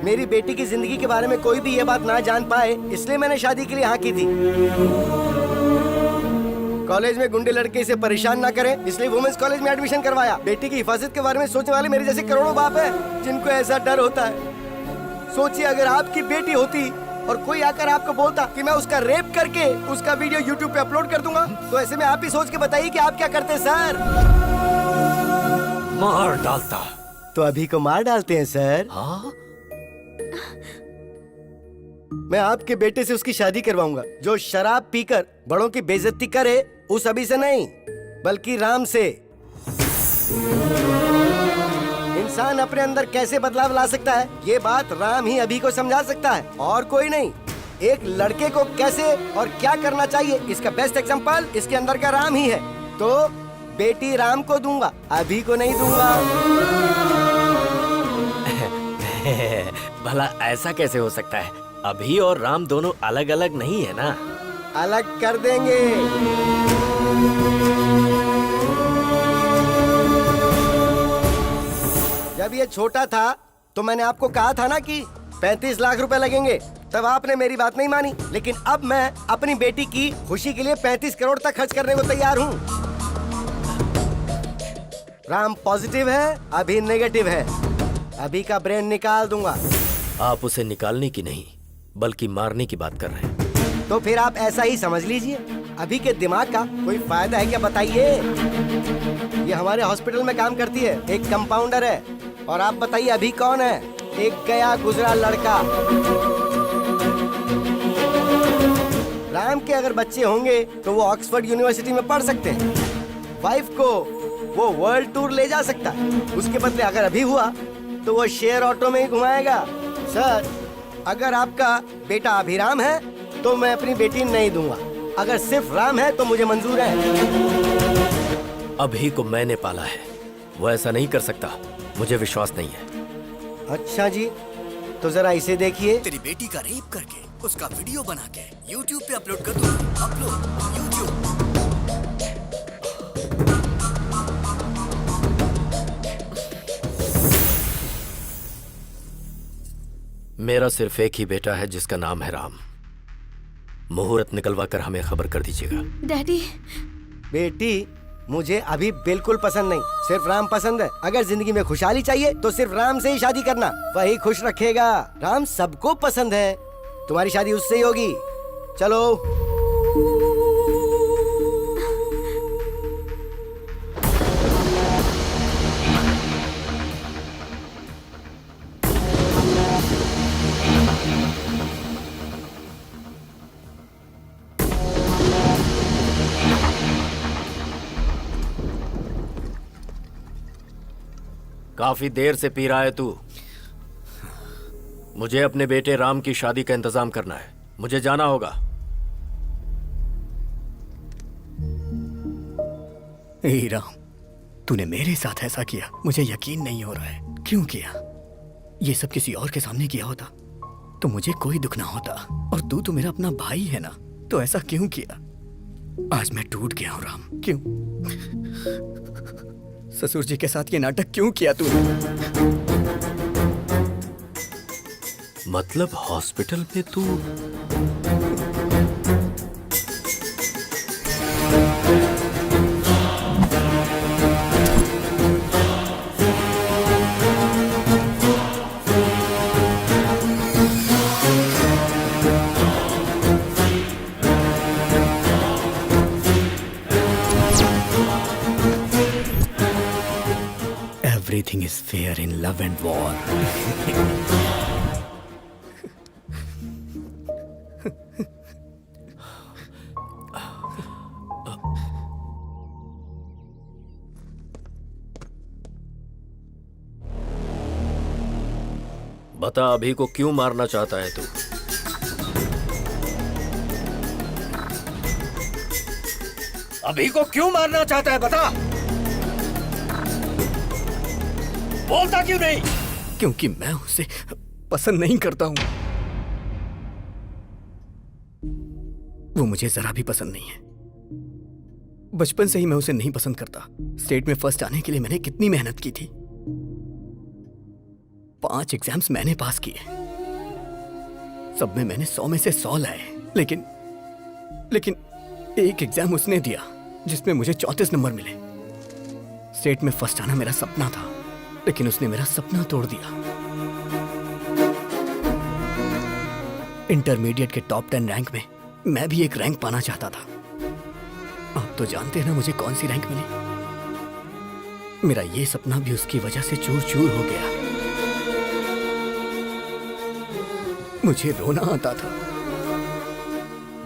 मेरी बेटी की जिंदगी के बारे में कोई भी ये बात ना जान पाए, इसलिए मैंने शादी के लिए हाँ की थी। कॉलेज में गुंडे लड़के इसे परेशान ना करें, इसलिए वुमेन्स कॉलेज में एडमिशन करवाया। बेटी की हिफाजत के बारे में सोचने वाले मेरे जैसे करोड़ों बाप हैं, जिनको ऐसा डर होता है। सोचिए अगर आपकी बेटी होती और कोई आकर आपको बोलता कि मैं उसका रेप करके उसका वीडियो YouTube पे अपलोड कर दूंगा, तो ऐसे में आप ही सोच के बताइए कि आप क्या करते सर? मार डालता। तो अभी को मार डालते हैं सर? हाँ? मैं आपके बेटे से उसकी शादी करवाऊंगा। जो शराब पीकर बड़ों की बेइज्जती करे, उस अभी से नहीं बल्कि राम से। इंसान अपने अंदर कैसे बदलाव ला सकता है, ये बात राम ही अभी को समझा सकता है, और कोई नहीं। एक लड़के को कैसे और क्या करना चाहिए, इसका बेस्ट एग्जांपल इसके अंदर का राम ही है। तो बेटी राम को दूंगा, अभी को नहीं दूंगा। भला ऐसा कैसे हो सकता है? अभी और राम दोनों अलग अलग नहीं है ना? अलग कर देंगे। जब ये छोटा था तो मैंने आपको कहा था ना कि 35 लाख रुपए लगेंगे, तब आपने मेरी बात नहीं मानी। लेकिन अब मैं अपनी बेटी की खुशी के लिए 35 करोड़ तक खर्च करने को तैयार हूँ। राम पॉजिटिव है, अभी नेगेटिव है। अभी का ब्रेन निकाल दूंगा। आप उसे निकालने की नहीं बल्कि मारने की बात कर रहे हैं। तो फिर आप ऐसा ही समझ लीजिए। अभी के दिमाग का कोई फायदा है क्या बताइए? ये हमारे हॉस्पिटल में काम करती है, एक कंपाउंडर है। और आप बताइए अभी कौन है? एक गया गुजरा लड़का। राम के अगर बच्चे होंगे तो वो ऑक्सफोर्ड यूनिवर्सिटी में पढ़ सकते हैं। वाइफ को वो वर्ल्ड टूर ले जा सकता है। उसके बदले अगर अभी हुआ तो वो शेयर ऑटो में ही घुमाएगा। सर, अगर आपका बेटा अभिराम है तो मैं अपनी बेटी नहीं दूंगा। अगर सिर्फ राम है तो मुझे मंजूर है। अभी को मैंने पाला है, वो ऐसा नहीं कर सकता। मुझे विश्वास नहीं है। अच्छा जी, तो जरा इसे देखिए। तेरी बेटी का रेप करके उसका वीडियो बना के YouTube पे अपलोड कर दूंगा। Upload YouTube। मेरा सिर्फ एक ही बेटा है जिसका नाम है राम। मुहूर्त निकलवा कर हमें खबर कर दीजिएगा। डैडी, बेटी मुझे अभी बिल्कुल पसंद नहीं, सिर्फ राम पसंद है। अगर जिंदगी में खुशहाली चाहिए तो सिर्फ राम से ही शादी करना, वही खुश रखेगा। राम सबको पसंद है, तुम्हारी शादी उससे ही होगी। चलो। काफी देर से पी रहा है तू। मुझे अपने बेटे राम की शादी का इंतजाम करना है। मुझे जाना होगा। ए राम, तूने मेरे साथ ऐसा किया, मुझे यकीन नहीं हो रहा है। क्यों किया? ये सब किसी और के सामने किया होता तो मुझे कोई दुख ना होता। और तू तो मेरा अपना भाई है ना, तो ऐसा क्यों किया? आज मैं टूट गया हूं राम। क्यों? ससुर जी के साथ ये नाटक क्यों किया तूने? मतलब हॉस्पिटल में तू? Everything is fair in love and war. बता अभी को क्यों मारना चाहता है तू? अभी को क्यों मारना चाहता है बता। बोलता क्यों नहीं? क्योंकि मैं उसे पसंद नहीं करता हूं। वो मुझे जरा भी पसंद नहीं है। बचपन से ही मैं उसे नहीं पसंद करता। स्टेट में फर्स्ट आने के लिए मैंने कितनी मेहनत की थी। 5 एग्जाम्स मैंने पास किए, सब में मैंने 100 में से 100 लाए। लेकिन एक एग्जाम उसने दिया जिसमें मुझे 34 नंबर मिले। स्टेट में फर्स्ट आना मेरा सपना था, लेकिन उसने मेरा सपना तोड़ दिया। इंटरमीडिएट के टॉप 10 रैंक में मैं भी एक रैंक पाना चाहता था। आप तो जानते हैं ना मुझे कौन सी रैंक मिली। मेरा ये सपना भी उसकी वजह से चूर चूर हो गया। मुझे रोना आता था,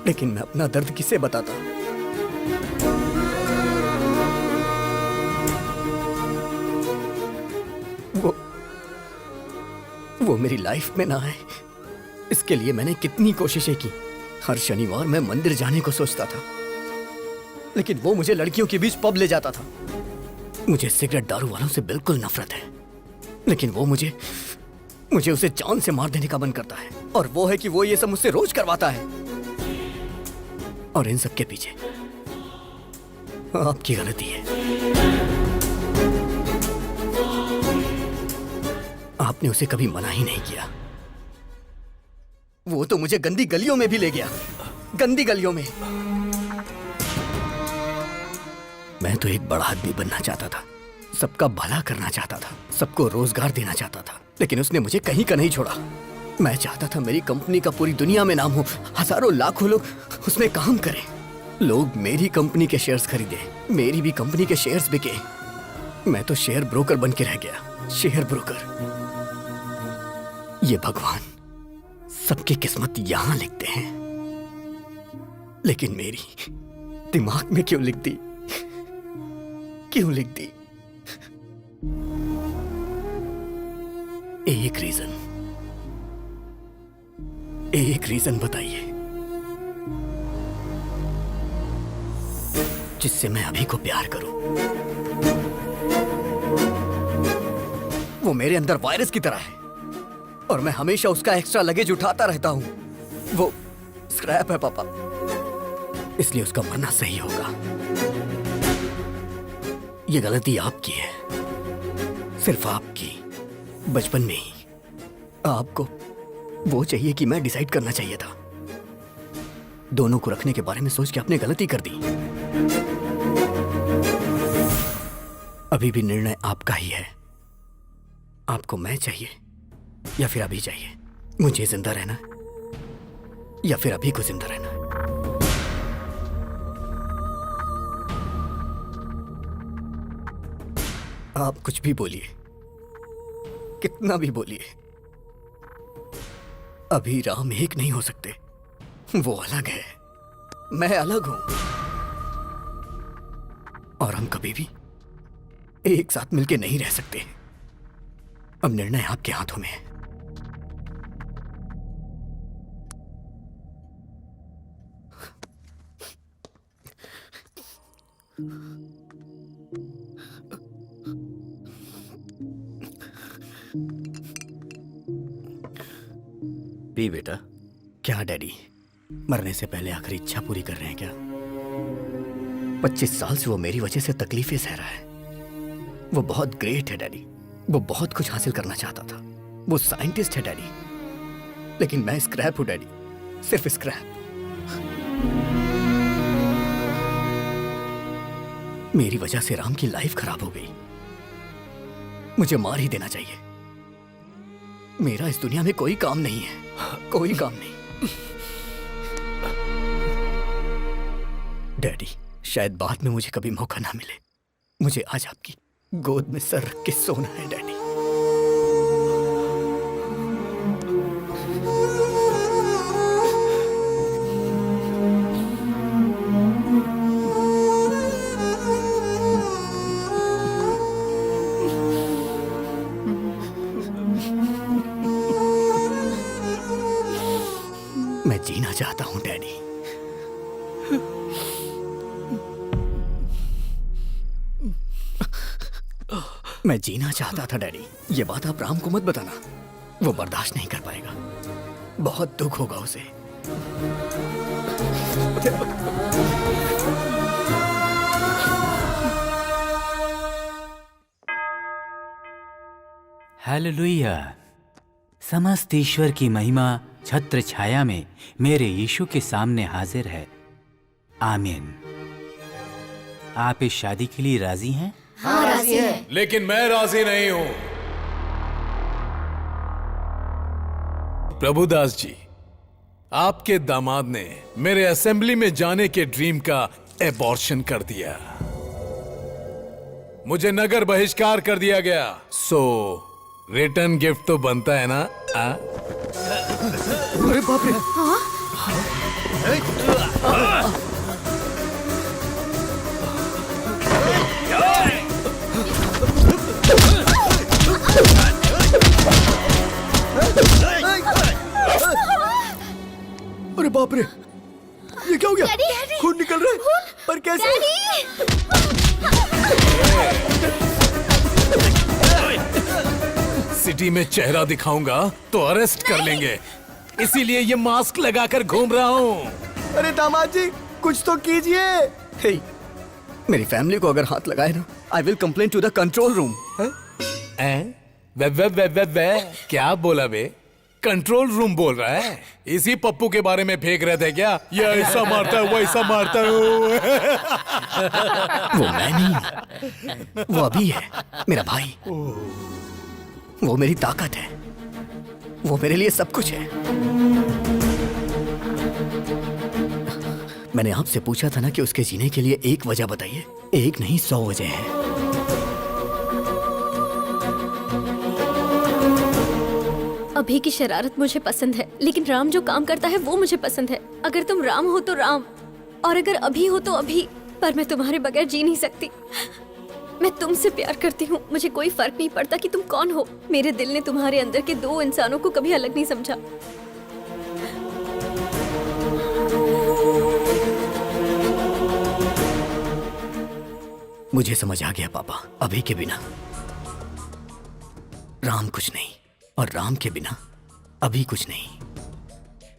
लेकिन मैं अपना दर्द किसे बताता। वो मेरी लाइफ में ना आए, इसके लिए मैंने कितनी कोशिशें की। हर शनिवार मैं मंदिर जाने को सोचता था, लेकिन वो मुझे लड़कियों के बीच पब ले जाता था। मुझे सिगरेट दारू वालों से बिल्कुल नफरत है, लेकिन वो मुझे उसे जान से मार देने का मन करता है। और वो है कि वो ये सब मुझसे रोज करवाता है। और इन सब के पीछे आपकी गलती है। आपने उसे कभी मना ही नहीं किया। वो तो मुझे गंदी गलियों में भी ले गया, गंदी गलियों में। मैं तो एक बड़ा आदमी बनना चाहता था, सबका भला करना चाहता था, सबको रोजगार देना चाहता था, लेकिन उसने मुझे कहीं का नहीं छोड़ा। मैं चाहता था मेरी कंपनी का पूरी दुनिया में नाम हो, हजारों लाखों लोग उसमें काम करें। लोग मेरी कंपनी के शेयर्स खरीदे, मेरी भी कंपनी के शेयर्स बिके। मैं तो शेयर ब्रोकर बन के रह गया, शेयर ब्रोकर। ये भगवान सबकी किस्मत यहां लिखते हैं, लेकिन मेरी दिमाग में क्यों लिख दी? क्यों लिख दी? एक रीजन बताइए जिससे मैं अभी को प्यार करूं। वो मेरे अंदर वायरस की तरह है और मैं हमेशा उसका एक्स्ट्रा लगेज उठाता रहता हूं। वो स्क्रैप है पापा, इसलिए उसका मरना सही होगा। ये गलती आपकी है, सिर्फ आपकी। बचपन में ही आपको वो चाहिए कि मैं डिसाइड करना चाहिए था। दोनों को रखने के बारे में सोच के आपने गलती कर दी। अभी भी निर्णय आपका ही है। आपको मैं चाहिए या फिर अभी चाहिए? मुझे जिंदा रहना या फिर अभी को जिंदा रहना? आप कुछ भी बोलिए, कितना भी बोलिए, अभी राम एक नहीं हो सकते। वो अलग है, मैं अलग हूं, और हम कभी भी एक साथ मिलके नहीं रह सकते। अब निर्णय आपके हाथों में है। पी बेटा। क्या डैडी, मरने से पहले आखिरी इच्छा पूरी कर रहे हैं क्या? 25 साल से वो मेरी वजह से तकलीफें सह रहा है। वो बहुत ग्रेट है डैडी, वो बहुत कुछ हासिल करना चाहता था। वो साइंटिस्ट है डैडी, लेकिन मैं स्क्रैप हूं डैडी, सिर्फ स्क्रैप। मेरी वजह से राम की लाइफ खराब हो गई। मुझे मार ही देना चाहिए। मेरा इस दुनिया में कोई काम नहीं है, कोई काम नहीं। डैडी, शायद बाद में मुझे कभी मौका ना मिले। मुझे आज आपकी गोद में सर रख के सोना है डैडी। मैं जीना चाहता था डैडी। ये बात आप राम को मत बताना, वो बर्दाश्त नहीं कर पाएगा, बहुत दुख होगा उसे। हालेलुया। समस्त ईश्वर की महिमा छत्र छाया में मेरे यीशु के सामने हाजिर है। आमीन। आप इस शादी के लिए राजी हैं? हाँ, राजी हैं। लेकिन मैं राजी नहीं हूं। प्रभुदास जी, आपके दामाद ने मेरे असेंबली में जाने के ड्रीम का एबॉर्शन कर दिया। मुझे नगर बहिष्कार कर दिया गया। सो रिटर्न गिफ्ट तो बनता है ना? अरे बाप रे! अरे बाप रे! ये क्या हो गया? खून निकल रहा है। पर कैसे? सिटी में चेहरा दिखाऊंगा तो अरेस्ट कर लेंगे, इसीलिए ये मास्क लगाकर घूम रहा हूँ। अरे दामाद जी, कुछ तो कीजिए। हे, मेरी फैमिली को अगर हाथ लगाए ना, I will complain to the control room. क्या बोला बे? कंट्रोल रूम बोल रहा है? इसी पप्पू के बारे में फेंक रहे थे क्या? ये ऐसा मारता है, वैसा मारता है। वो मैं नहीं, वो अभी है, मेरा भाई। वो मेरी ताकत है, वो मेरे लिए सब कुछ है। मैंने आपसे पूछा था ना कि उसके जीने के लिए एक वजह बताइए। एक नहीं, 100 वजह है। अभी की शरारत मुझे पसंद है, लेकिन राम जो काम करता है वो मुझे पसंद है। अगर तुम राम हो तो राम, और अगर अभी हो तो अभी। पर मैं तुम्हारे बगैर जी नहीं सकती। मैं तुमसे प्यार करती हूँ, मुझे कोई फर्क नहीं पड़ता कि तुम कौन हो। मेरे दिल ने तुम्हारे अंदर के 2 इंसानों को कभी अलग नहीं समझा। मुझे समझ आ गया पापा, अभी के बिना राम कुछ नहीं, और राम के बिना अभी कुछ नहीं।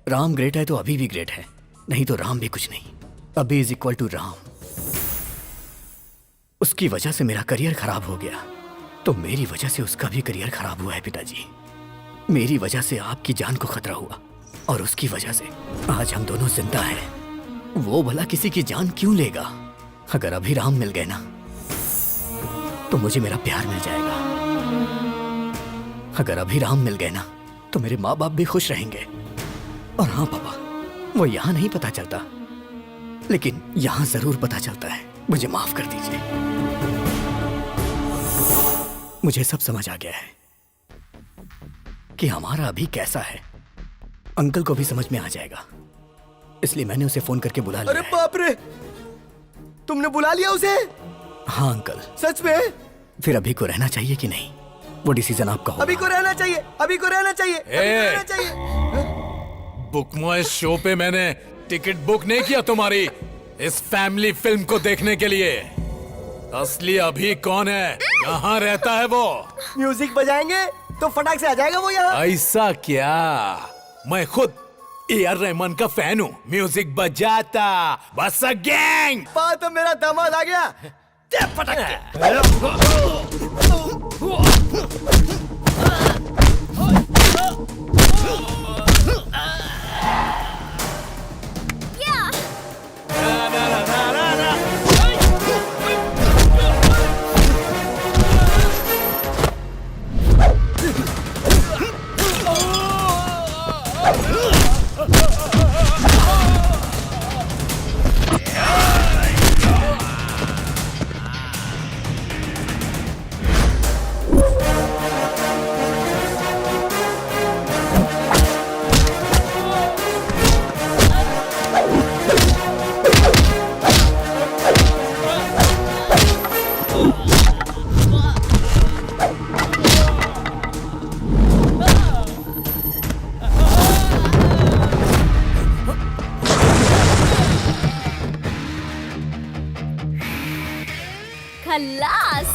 राम ग्रेट है तो अभी भी ग्रेट है, नहीं तो राम भी कुछ नहीं। अभी इज इक्वल टू राम। उसकी वजह से मेरा करियर खराब हो गया, तो मेरी वजह से उसका भी करियर खराब हुआ है पिताजी। मेरी वजह से आपकी जान को खतरा हुआ, और उसकी वजह से आज हम दोनों जिंदा हैं। वो भला किसी की जान क्यों लेगा? अगर अभी राम मिल गए ना, तो मुझे मेरा प्यार मिल जाएगा। अगर अभी राम मिल गए ना, तो मेरे माँ बाप भी खुश रहेंगे। और हाँ पापा, वो यहाँ नहीं पता चलता, लेकिन यहाँ जरूर पता चलता है। मुझे माफ कर दीजिए। मुझे सब समझ आ गया है कि हमारा अभी कैसा है। अंकल को भी समझ में आ जाएगा, इसलिए मैंने उसे फोन करके बुला लिया। अरे बाप रे, तुमने बुला लिया उसे? हाँ अंकल। सच में? फिर अभी को रहना चाहिए कि नहीं, वो डिसीजन आपका होगा। अभी को रहना चाहिए, अभी को रहना चाहिए, अभी को रहना चाहिए। बुक माय शो पे मैंने टिकट बुक नहीं किया तुम्हारी इस फैमिली फिल्म को देखने के लिए। असली अभी कौन है? कहाँ रहता है वो? म्यूजिक बजाएंगे तो फटाक से आ जाएगा वो यहाँ। ऐसा क्या? मैं खुद AR रहमान का फैन हूँ। म्यूजिक बजाता बस गैंग। तो मेरा दामाद आ गया। फटाक। खल्लास।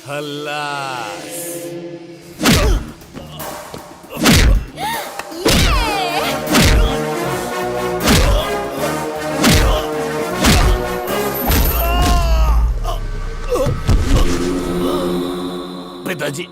खल्लास। पिताजी